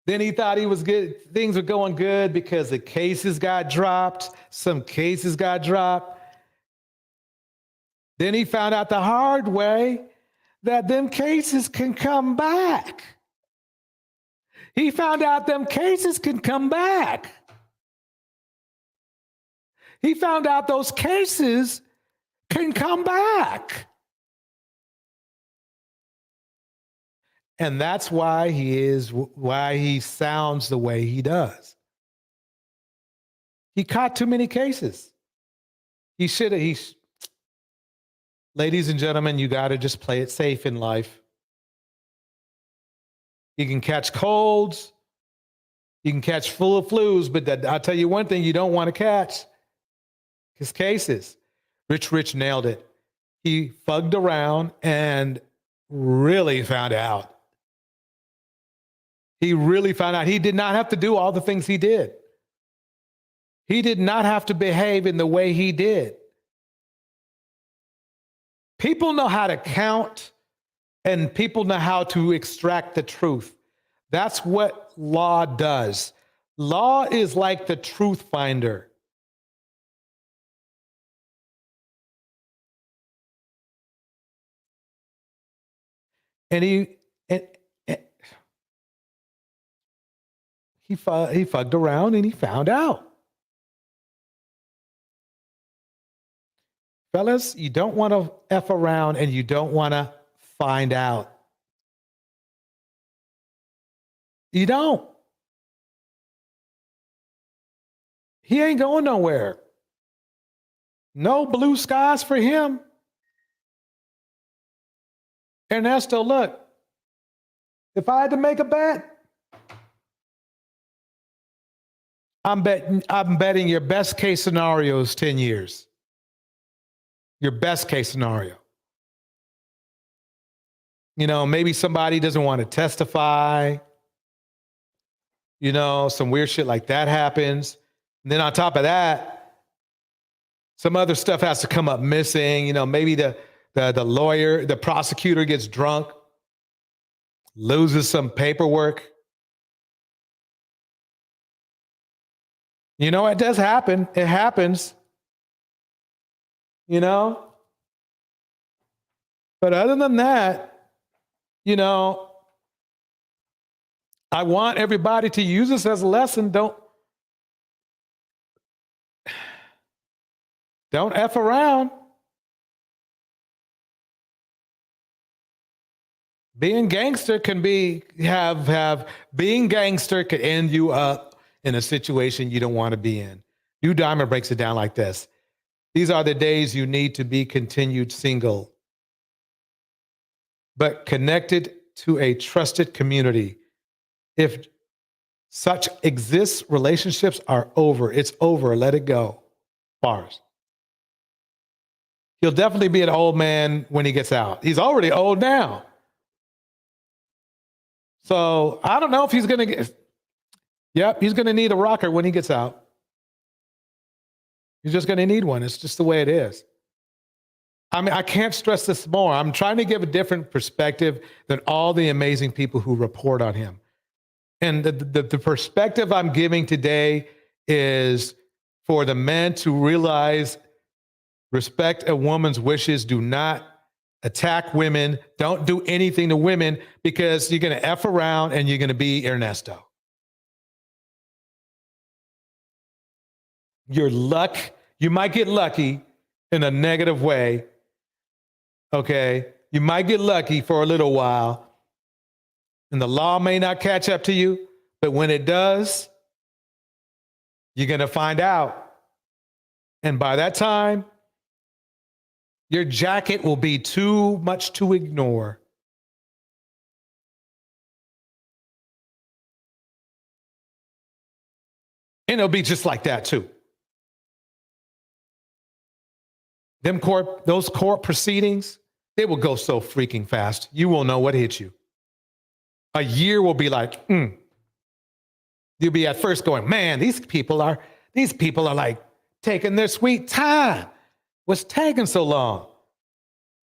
Then he thought he was good. Things were going good because the cases got dropped. Some cases got dropped. Then he found out the hard way that them cases can come back. He found out them cases can come back. He found out those cases can come back. And that's why he sounds the way he does. He caught too many cases. Ladies and gentlemen, you got to just play it safe in life. You can catch colds. You can catch full of flus, but I'll tell you one thing you don't want to catch. His cases. Rich nailed it. He fugged around and really found out. He really found out. He did not have to do all the things he did. He did not have to behave in the way he did. People know how to count, and people know how to extract the truth. That's what law does. Law is like the truth finder. And he fugged around and he found out. Fellas, you don't want to F around and you don't want to find out. You don't. He ain't going nowhere. No blue skies for him. Ernesto, look, if I had to make a bet, I'm betting your best case scenario is 10 years. Your best case scenario. You know, maybe somebody doesn't want to testify. You know, some weird shit like that happens. And then on top of that, some other stuff has to come up missing. You know, maybe the lawyer, the prosecutor gets drunk, loses some paperwork. You know, it does happen. It happens. You know? But other than that, you know, I want everybody to use this as a lesson. Don't F around. Being gangster can being gangster could end you up in a situation you don't want to be in. New Diamond breaks it down like this. These are the days you need to be continued single, but connected to a trusted community. If such exists, relationships are over. It's over. Let it go. Bars. He'll definitely be an old man when he gets out. He's already old now. So I don't know if he's going to get... Yep, he's going to need a rocker when he gets out. He's just going to need one. It's just the way it is. I mean, I can't stress this more. I'm trying to give a different perspective than all the amazing people who report on him. And the perspective I'm giving today is for the men to realize, respect a woman's wishes, do not attack women, don't do anything to women, because you're going to F around and you're going to be Ernesto. You might get lucky in a negative way. Okay. You might get lucky for a little while and the law may not catch up to you, but when it does, you're going to find out. And by that time, your jacket will be too much to ignore. And it'll be just like that too. Those court proceedings, they will go so freaking fast. You will know what hit you. A year will be like, You'll be at first going, man, these people are like taking their sweet time. What's taking so long?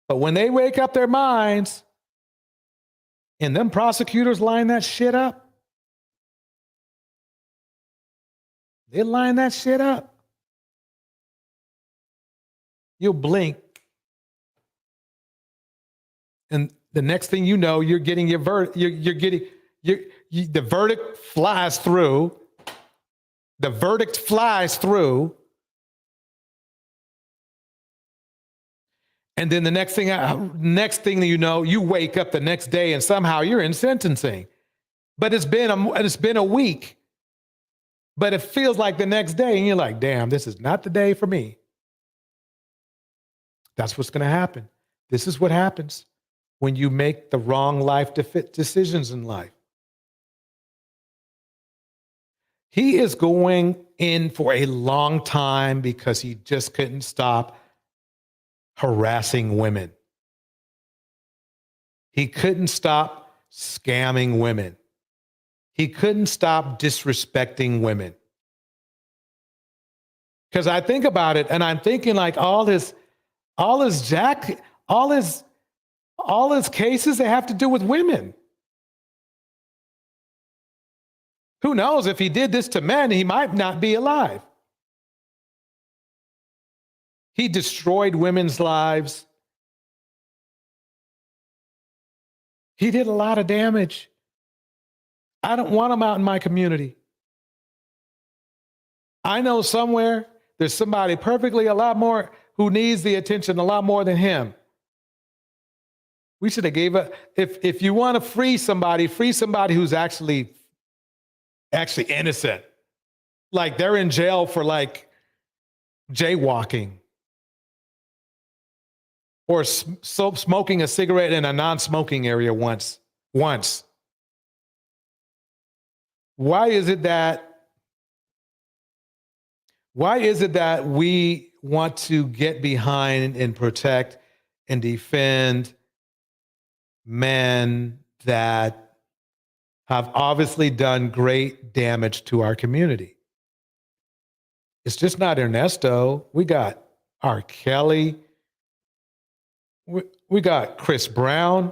But when they wake up their minds and them prosecutors line that shit up, they line that shit up. You'll blink. And the next thing you know, you're getting your verdict. The verdict flies through. The verdict flies through. And then the next thing you know, you wake up the next day and somehow you're in sentencing. But it's been a week. But it feels like the next day, and you're like, damn, this is not the day for me. That's what's going to happen. This is what happens when you make the wrong life decisions in life. He is going in for a long time because he just couldn't stop harassing women. He couldn't stop scamming women. He couldn't stop disrespecting women. Because I think about it and I'm thinking like all his cases, they have to do with women. Who knows, if he did this to men, he might not be alive. He destroyed women's lives. He did a lot of damage. I don't want him out in my community. I know somewhere there's somebody perfectly a lot more who needs the attention a lot more than him. We should have gave up. If you want to free somebody who's actually innocent. Like they're in jail for like jaywalking or smoking a cigarette in a non-smoking area once. Why is it that we want to get behind and protect and defend men that have obviously done great damage to our community? It's just not Ernesto. We got R. Kelly. We got Chris Brown.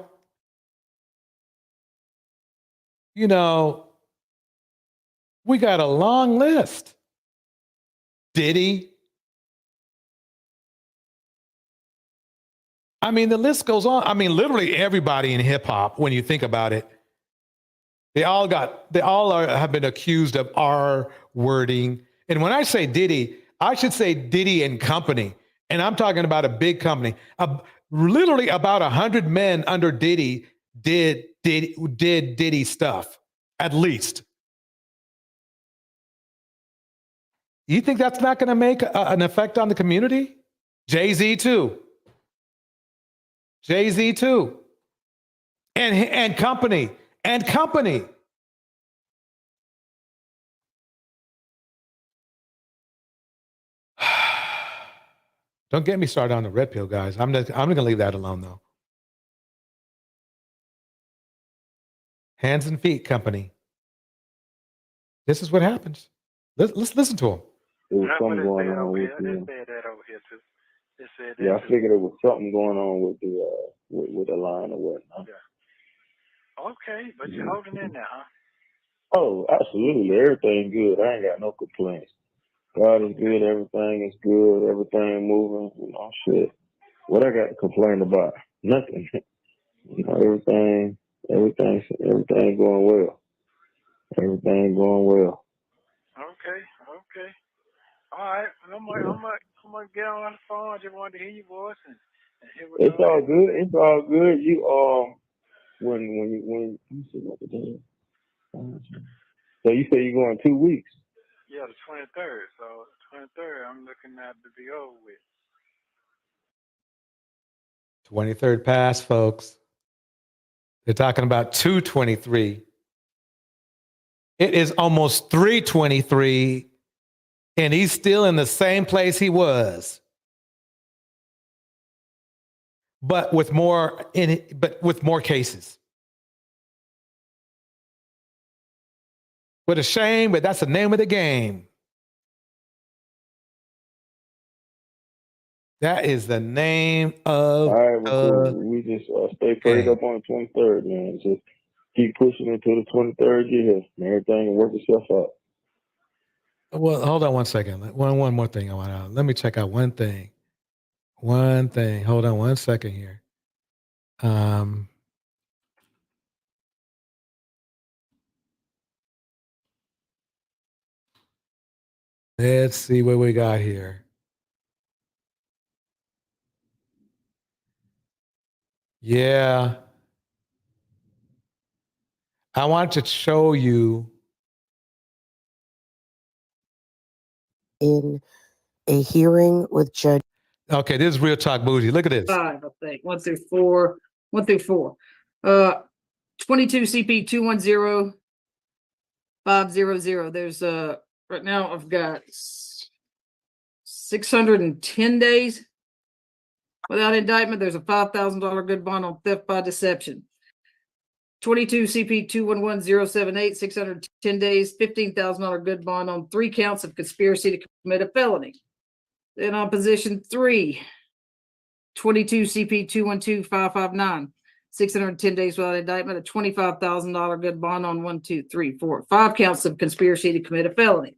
You know, we got a long list. Diddy. I mean, the list goes on. I mean, literally everybody in hip hop, when you think about it, they all have been accused of R-wording. And when I say Diddy, I should say Diddy and Company. And I'm talking about a big company. Literally about 100 men under Diddy did Diddy stuff, at least. You think that's not going to make an effect on the community? Jay-Z too. And Company. Don't get me started on the red pill, guys. I'm going to leave that alone, though. Hands and Feet Company. This is what happens. Let's listen to him. There was something going on with you. They said that over here too. They said yeah, I figured there was something going on with the line or whatnot. Yeah. Okay, but you're holding in there, huh? Oh, absolutely. Everything good. I ain't got no complaints. God is good. Everything is good. Everything moving. You know, shit. What I got to complain about? Nothing. You know, everything going well. Everything going well. Okay. All right. I'm gonna get on the phone. I just wanted to hear your voice and hear what It's all good. It's all good. You when you said what the day? So you say you're going 2 weeks? Yeah, the 23rd. So 23rd, I'm looking at to be over with. 23rd pass, folks. They're talking about 223. It is almost 323 And he's still in the same place he was. But with more cases. What a shame, but that's the name of the game. That is the name of All right, well, cool. We just stay prayed up on the 23rd, man. Just keep pushing into the 23rd year, and everything will work itself out. Well, hold on one second. One more thing I want to. Let me check out one thing. One thing. Hold on one second here. Let's see what we got here. Yeah. I want to show you. In a hearing with Judge. Okay, this is Real Talk Bougie. Look at this. 5, I think. 1 through 4. 1 through 4. 22 CP 210500. There's right now I've got 610 days without indictment. There's a $5,000 good bond on theft by deception. 22 CP 211078, 610 days, $15,000 good bond on 3 counts of conspiracy to commit a felony. Then on position 3, 22 CP 212559, 610 days without indictment, a $25,000 good bond on 5 counts of conspiracy to commit a felony.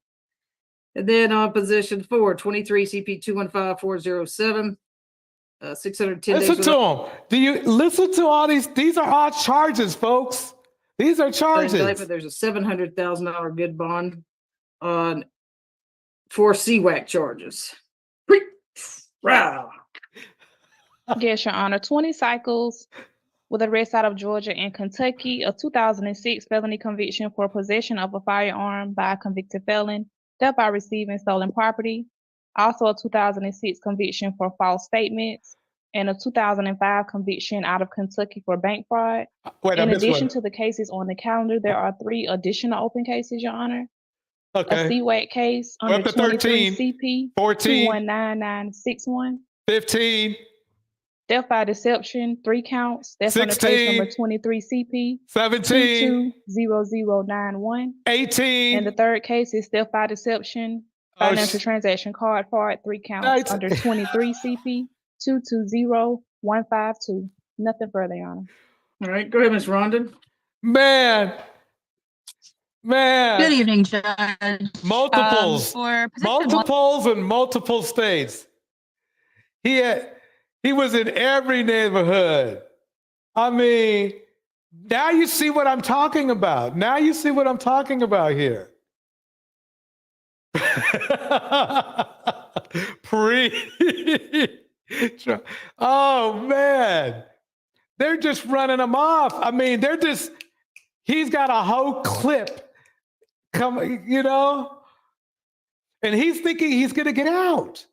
And then on position 4, 23 CP 215407, 610 days. Listen to them. Do you listen to all these? These are all charges, folks. These are charges. Indictment, there's a $700,000 good bond on 4 CWAC charges. Wow. Yes, Your Honor. 20 cycles with arrest out of Georgia and Kentucky, a 2006 felony conviction for possession of a firearm by a convicted felon, death by receiving stolen property, also a 2006 conviction for false statements, and a 2005 conviction out of Kentucky for bank fraud. In addition to the cases on the calendar, there are 3 additional open cases, Your Honor. Okay. A CWAC case under 23 CP 14, 219961. 15, death by deception, 3 counts. That's under case number 23 CP 17, 220091. 18. And the third case is death by deception, financial transaction card fraud, 3 counts under 23 CP 220152. Nothing further, Your Honor. All right, go ahead, Ms. Rondon. Man. Good evening, Judge. Multiples in multiple states. He was in every neighborhood. I mean, now you see what I'm talking about. Now you see what I'm talking about here. Oh man, they're just running them off. I mean, he's got a whole clip coming, and he's thinking he's going to get out.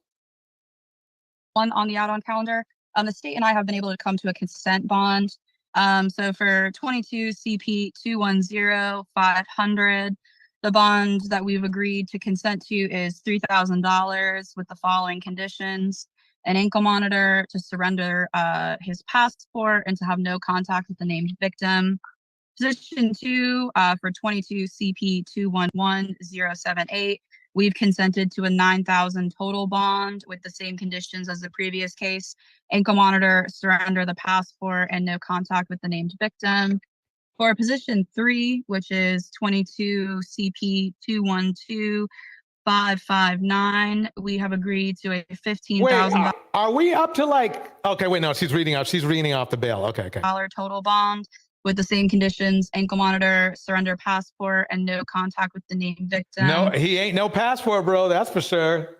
One on the out-on calendar. The state and I have been able to come to a consent bond. So for 22 CP 210500, the bond that we've agreed to consent to is $3,000 with the following conditions: an ankle monitor, to surrender his passport, and to have no contact with the named victim. Position 2, for 22 CP 211078, we've consented to a $9,000 total bond with the same conditions as the previous case: ankle monitor, surrender the passport, and no contact with the named victim. For position 3, which is 22 CP 212559, we have agreed to a $15,000. Are we up to okay, wait, no, she's reading off the bail. Okay. Total bond with the same conditions: ankle monitor, surrender passport, and no contact with the named victim. No, he ain't no passport, bro. That's for sure.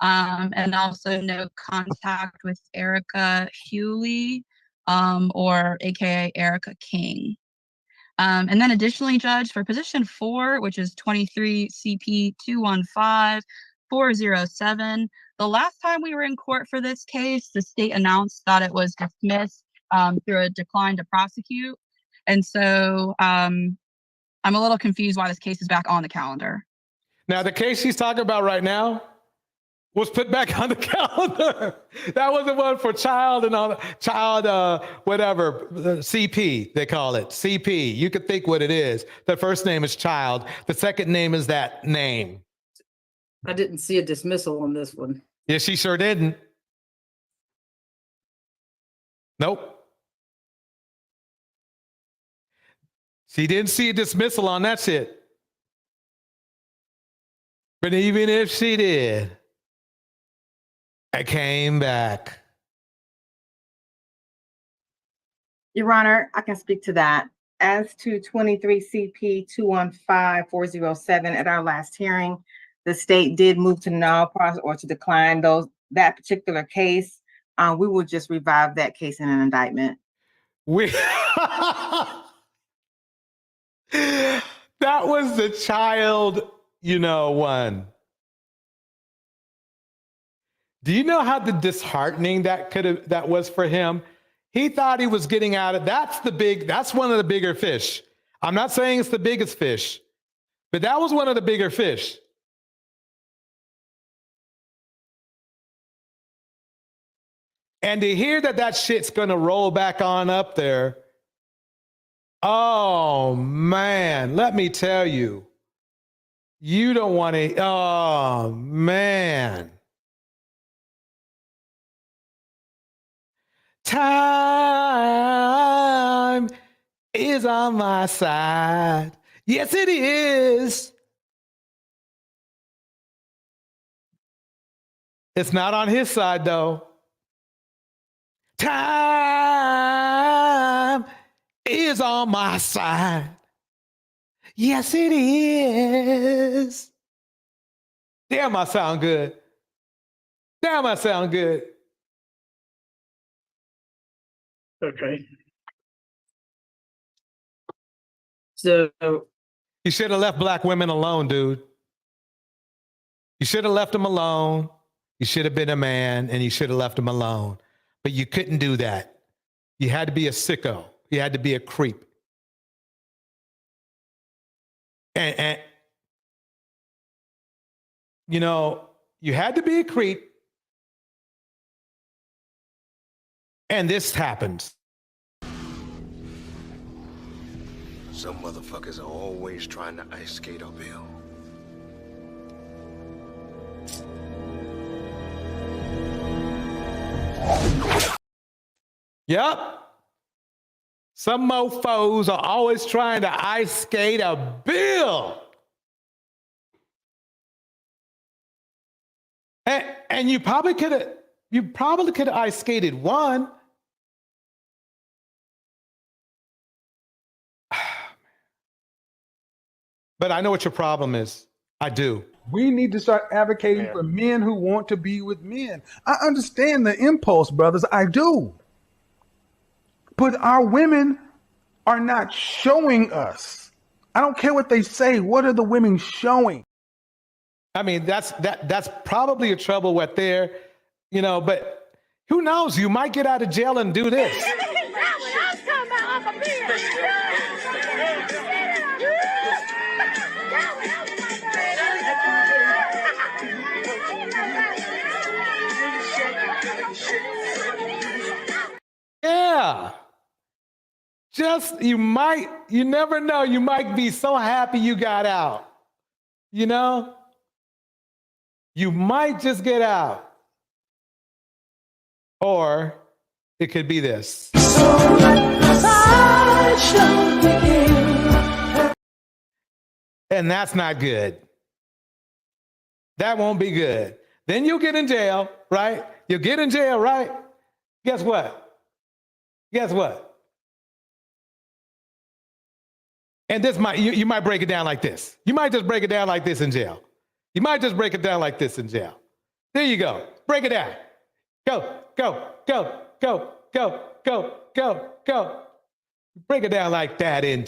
And also no contact with Erica Hewley, or AKA Erica King. And then additionally, Judge, for position 4, which is 23 CP 215407, the last time we were in court for this case, the state announced that it was dismissed through a decline to prosecute. And so I'm a little confused why this case is back on the calendar. Now, the case she's talking about right now was put back on the calendar. That was the one for child and all, whatever, CP, they call it, CP. You could think what it is. The first name is child. The second name is that name. I didn't see a dismissal on this one. Yeah, she sure didn't. Nope. She didn't see a dismissal on that shit. But even if she did, I came back. Your Honor, I can speak to that. As to 23 CP 215407 at our last hearing, the state did move to null process or to decline that particular case. We will just revive that case in an indictment. That was the child, one. Do you know how disheartening that was for him? He thought he was getting out of that's one of the bigger fish. I'm not saying it's the biggest fish, but that was one of the bigger fish. And to hear that shit's gonna roll back on up there, oh man, let me tell you, you don't want to, oh man. Time is on my side. Yes, it is. It's not on his side, though. Time is on my side. Yes, it is. Damn, I sound good. Damn, I sound good. Okay. So you should have left black women alone, dude. You should have left them alone. You should have been a man and you should have left them alone. But you couldn't do that. You had to be a sicko. You had to be a creep. And you had to be a creep. And this happens. Some motherfuckers are always trying to ice skate uphill. Yep. Some mofos are always trying to ice skate a bill. And you probably could have ice skated one. But I know what your problem is. I do. We need to start advocating for men who want to be with men. I understand the impulse, brothers. I do. But our women are not showing us. I don't care what they say. What are the women showing? I mean, that's probably a trouble what they're, but who knows? You might get out of jail and do this. Yeah. You never know. You might be so happy you got out. You might just get out. Or it could be this. And that's not good. That won't be good. Then you'll get in jail, right? You'll get in jail, right? Guess what? And this you might break it down like this. You might just break it down like this in jail. There you go. Break it down. Go. Break it down like that in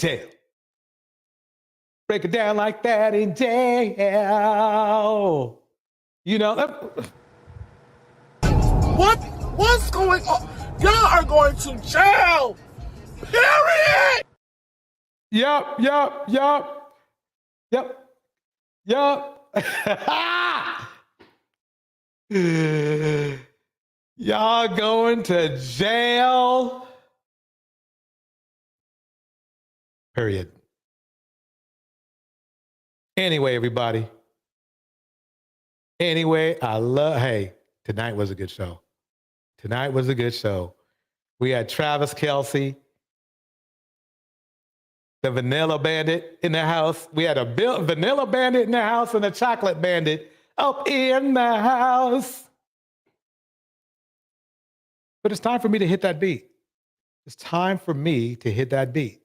jail. What's going on? Y'all are going to jail. Period. Yup. Y'all going to jail. Period. Anyway, everybody. Anyway, hey, tonight was a good show. Tonight was a good show. We had Travis Kelce, the Vanilla Bandit in the house. We had a Vanilla Bandit in the house and a Chocolate Bandit up in the house. But it's time for me to hit that beat. It's time for me to hit that beat.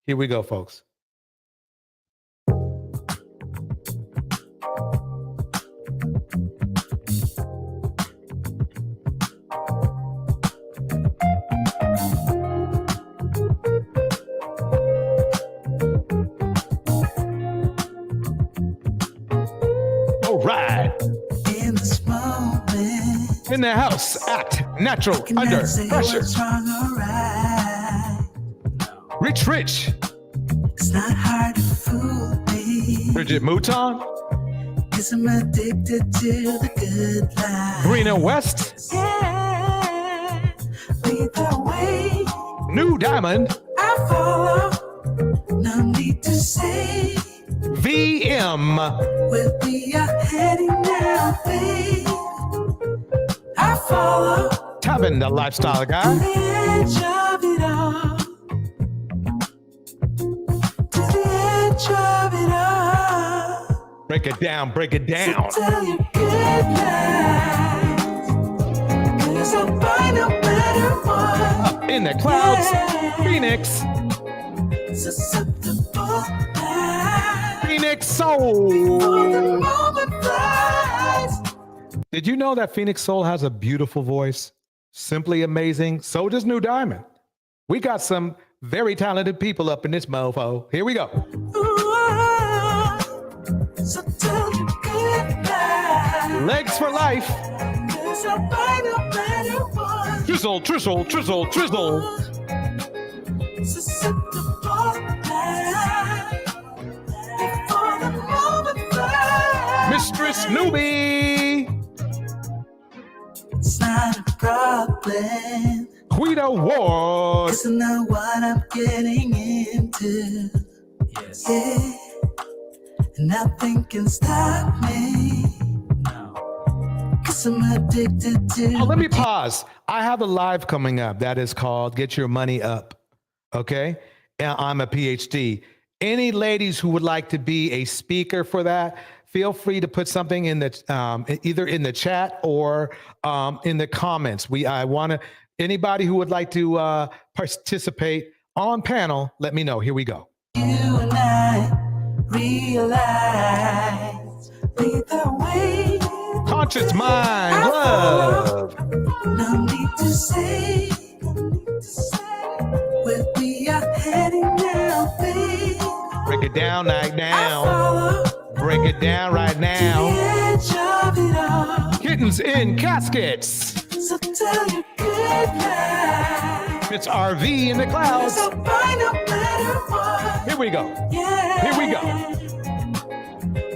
Here we go, folks. All right. In the house, act natural under pressure. Rich. It's not hard to fool me. Bridget Mouton. 'Cause I'm addicted to the good life. Brina West. Yeah. Lead the way. New Diamond. I follow. No need to say. VM. Where we are heading now, babe. I follow. Tavin, the lifestyle guy. To the edge of it all. To the edge of it all. Break it down, break it down. So tell your good lies. 'Cause I'll buy no matter what. Up in the clouds, Yeah. Phoenix. Susceptible lies. Phoenix Soul. Before the moment flies. Did you know that Phoenix Soul has a beautiful voice? Simply amazing. So does New Diamond. We got some very talented people up in this mofo. Here we go. So tell your good lies. Legs for life. 'Cause I'll buy no matter what. Drizzle. Susceptible lies. Before the moment flies. Mistress Newbie. It's not a problem. Quita Ward. 'Cause I know what I'm getting into. Yes. Yeah. And nothing can stop me. No. 'Cause I'm addicted to. Oh, let me pause. I have a live coming up that is called Get Your Money Up. Okay? And I'm a PhD. Any ladies who would like to be a speaker for that, feel free to put something in the either in the chat or in the comments. I want to anybody who would like to participate on panel. Let me know. Here we go. You and I realize lead the way. Conscious mind, love. No need to say where we are heading now, babe. Break it down right I now. follow. Break it down right now. To the edge of it all. Kittens in caskets. So tell your good lies. It's RV in the clouds. 'Cause I'll buy no matter what. Here we go. Yeah. Here we go.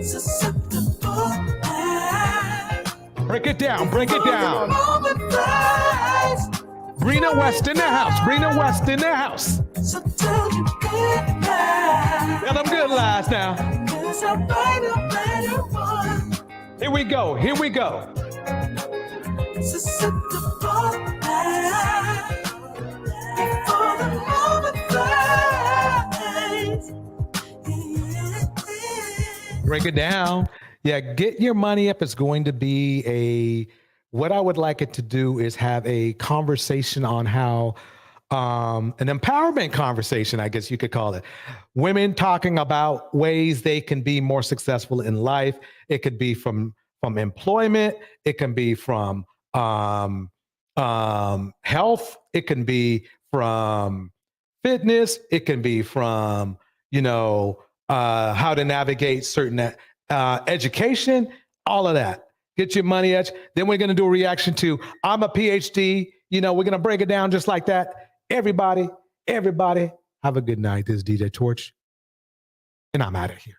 Susceptible lies. Break it down. Break it down. Moment flies. Brina West in the house. Brina West in the house. So tell your good lies. Tell them good lies now. 'Cause I'll buy no matter what. Here we go. Here we go. Susceptible lies. Before the moment flies. Break it down. Yeah, Get Your Money Up is going to be what I would like it to do is have a conversation on how, an empowerment conversation, I guess you could call it. Women talking about ways they can be more successful in life. It could be from employment. It can be from health. It can be from fitness. It can be from, how to navigate certain education, all of that. Get your money up. Then we're going to do a reaction to, I'm a PhD. We're going to break it down just like that. Everybody, have a good night. This is DJ Torch, and I'm out of here.